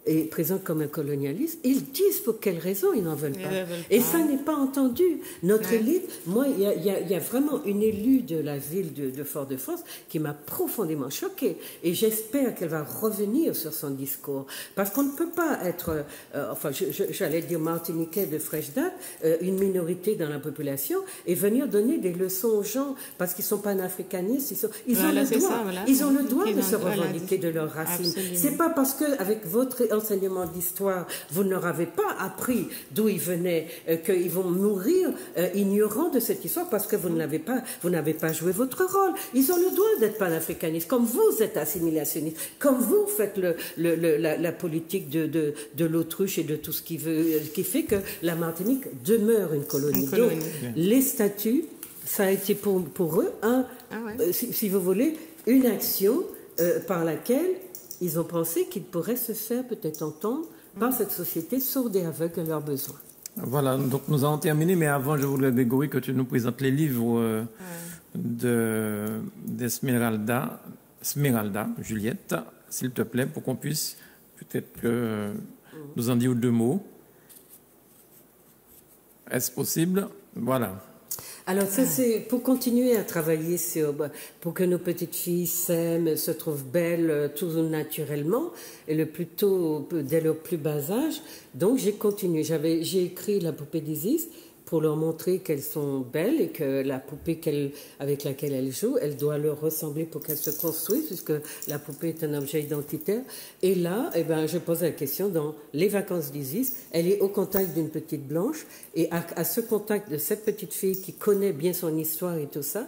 et présentent comme un colonialiste, ils disent pour quelles raisons ils n'en veulent pas. Et ça n'est pas entendu. Notre élite, moi, il y a vraiment une élue de la ville de Fort-de-France qui m'a profondément choquée. Et j'espère qu'elle va revenir sur son discours. Parce qu'on ne peut pas être, j'allais dire martiniquais de fraîche date, une minorité dans la population, et venir donner des leçons aux gens, parce qu'ils sont panafricanistes, ils ont le droit de se revendiquer de leurs racines. C'est pas parce qu'avec votre enseignement d'histoire, vous ne leur avez pas appris d'où ils venaient, qu'ils vont mourir ignorants de cette histoire parce que vous n'avez pas joué votre rôle. Ils ont le droit d'être panafricanistes, comme vous êtes assimilationnistes, comme vous faites la politique de l'autruche et de tout ce qui fait que la Martinique demeure une colonie. Donc, les statuts, ça a été pour eux, si vous voulez, une action par laquelle ils ont pensé qu'ils pourraient se faire peut-être entendre par cette société sourde et aveugle à leurs besoins. Voilà, donc nous allons terminer, mais avant, je voudrais, Grégory, que tu nous présentes les livres d'Esmeralda, Juliette, s'il te plaît, pour qu'on puisse peut-être nous en dire 2 mots. Est-ce possible? Voilà. Alors ça, c'est pour continuer à travailler pour que nos petites filles s'aiment, se trouvent belles tout naturellement, et le plus tôt, dès leur plus bas âge. Donc j'ai continué. J'ai écrit La poupée d'Isis pour leur montrer qu'elles sont belles et que la poupée avec laquelle elles jouent, elle doit leur ressembler pour qu'elles se construisent, puisque la poupée est un objet identitaire. Et là, je pose la question, dans Les vacances d'Isis, elle est au contact d'une petite blanche, et à ce contact de cette petite fille qui connaît bien son histoire et tout ça,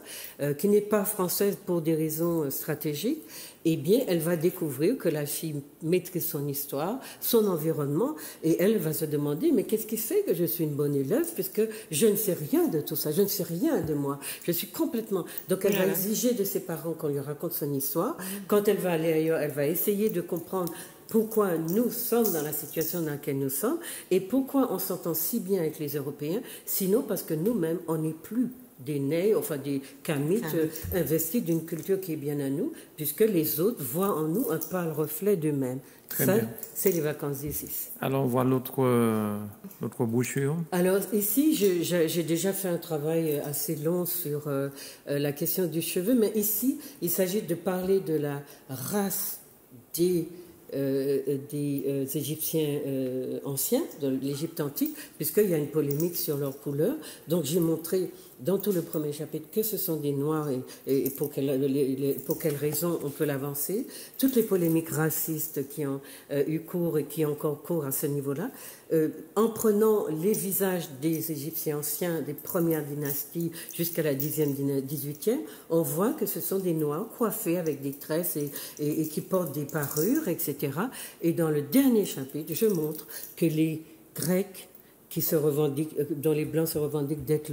qui n'est pas française pour des raisons stratégiques, eh bien, elle va découvrir que la fille maîtrise son histoire, son environnement, et elle va se demander, mais qu'est-ce qui fait que je suis une bonne élève, puisque je ne sais rien de tout ça, je ne sais rien de moi, je suis complètement... Donc, elle va exiger de ses parents qu'on lui raconte son histoire. Quand elle va aller ailleurs, elle va essayer de comprendre pourquoi nous sommes dans la situation dans laquelle nous sommes, et pourquoi on s'entend si bien avec les Européens, sinon parce que nous-mêmes, on n'est plus des nez, enfin des Kamites investis d'une culture qui est bien à nous, puisque les autres voient en nous un pâle reflet d'eux-mêmes. Ça, c'est Les vacances d'Isis. Alors, on voit l'autre brochure. Alors, ici, j'ai déjà fait un travail assez long sur la question du cheveu, mais ici, il s'agit de parler de la race des Égyptiens anciens, de l'Égypte antique, puisqu'il y a une polémique sur leur couleur. Donc j'ai montré dans tout le premier chapitre que ce sont des Noirs et pour quelles raisons on peut l'avancer. Toutes les polémiques racistes qui ont eu cours et qui ont encore cours à ce niveau-là, en prenant les visages des Égyptiens anciens, des premières dynasties jusqu'à la 10e, 18e, on voit que ce sont des Noirs coiffés avec des tresses et qui portent des parures, etc. Et dans le dernier chapitre, je montre que les Grecs dont les Blancs se revendiquent d'être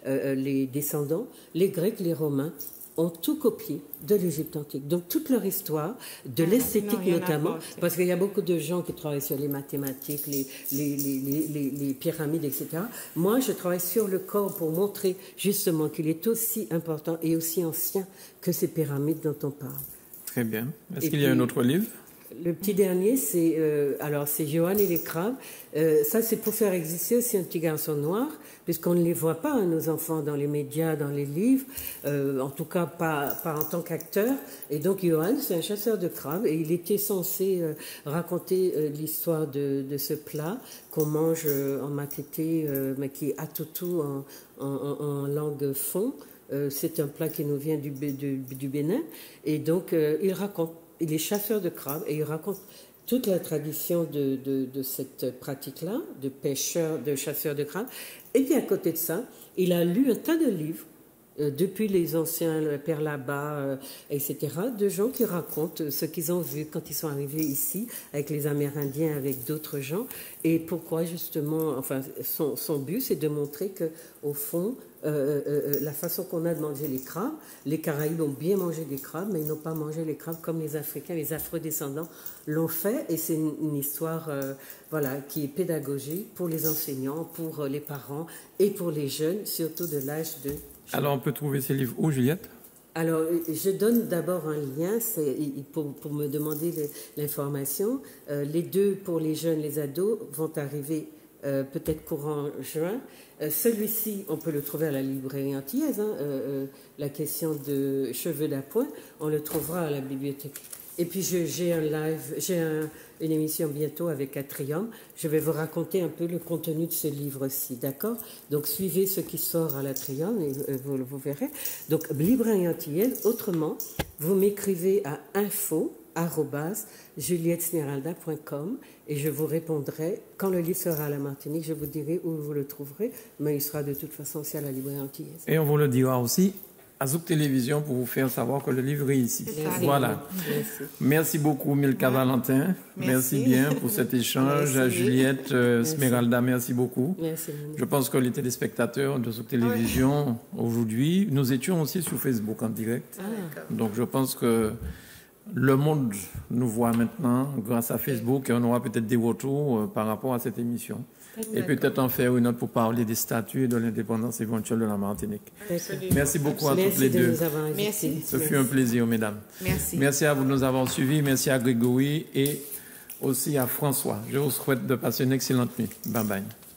les descendants, les Grecs, les Romains, ont tout copié de l'Égypte antique. Donc toute leur histoire, de l'esthétique notamment, parce qu'il y a beaucoup de gens qui travaillent sur les mathématiques, les pyramides, etc. Moi, je travaille sur le corps pour montrer justement qu'il est aussi important et aussi ancien que ces pyramides dont on parle. Très bien. Est-ce qu'il y a un autre livre ? Le petit dernier, c'est Johan et les crabes. Ça, c'est pour faire exister aussi un petit garçon noir, puisqu'on ne les voit pas, nos enfants, dans les médias, dans les livres, en tout cas pas en tant qu'acteur. Et donc, Johan, c'est un chasseur de crabes, et il était censé raconter l'histoire de ce plat qu'on mange en matété, mais qui est atoutou en langue fon. C'est un plat qui nous vient du Bénin. Et donc, il est chasseur de crabes et il raconte toute la tradition de cette pratique-là, de chasseur de crabes. Et puis à côté de ça, il a lu un tas de livres, depuis les anciens, le Père Là-bas, etc., de gens qui racontent ce qu'ils ont vu quand ils sont arrivés ici, avec les Amérindiens, avec d'autres gens, et pourquoi justement, enfin, son but, c'est de montrer qu'au fond, la façon qu'on a de manger les crabes, les Caraïbes ont bien mangé des crabes, mais ils n'ont pas mangé les crabes comme les Africains, les afro-descendants l'ont fait, et c'est une histoire qui est pédagogique pour les enseignants, pour les parents et pour les jeunes, surtout de l'âge de... Alors on peut trouver ces livres où, Juliette ? Alors, je donne d'abord un lien pour me demander l'information. Les deux, pour les jeunes, les ados, vont arriver peut-être courant juin. Celui-ci, on peut le trouver à la librairie antillaise, la question de cheveux d'appoint, on le trouvera à la bibliothèque. Et puis j'ai un live, une émission bientôt avec Atrium. Je vais vous raconter un peu le contenu de ce livre-ci, d'accord ? Donc suivez ce qui sort à l'Atrium et vous verrez. Donc librairie antillaise, autrement, vous m'écrivez à info@julietteSmeralda.com et je vous répondrai. Quand le livre sera à la Martinique, je vous dirai où vous le trouverez, mais il sera de toute façon aussi à la librairie antillaise. Et on vous le dira aussi à Zouk Télévision pour vous faire savoir que le livre est ici. Voilà. Merci beaucoup, Milka Valentin. Merci bien pour cet échange. À Juliette Smeralda, merci beaucoup. Merci. Je pense que les téléspectateurs de Zouk Télévision, aujourd'hui, nous étions aussi sur Facebook en direct. Donc je pense que le monde nous voit maintenant grâce à Facebook et on aura peut-être des retours par rapport à cette émission. Et peut-être en faire une autre pour parler des statuts et de l'indépendance éventuelle de la Martinique. Merci beaucoup à toutes les deux. Merci. Ce fut un plaisir, mesdames. Merci. Merci à vous de nous avoir suivis. Merci à Grégory et aussi à François. Je vous souhaite de passer une excellente nuit. Bye bye.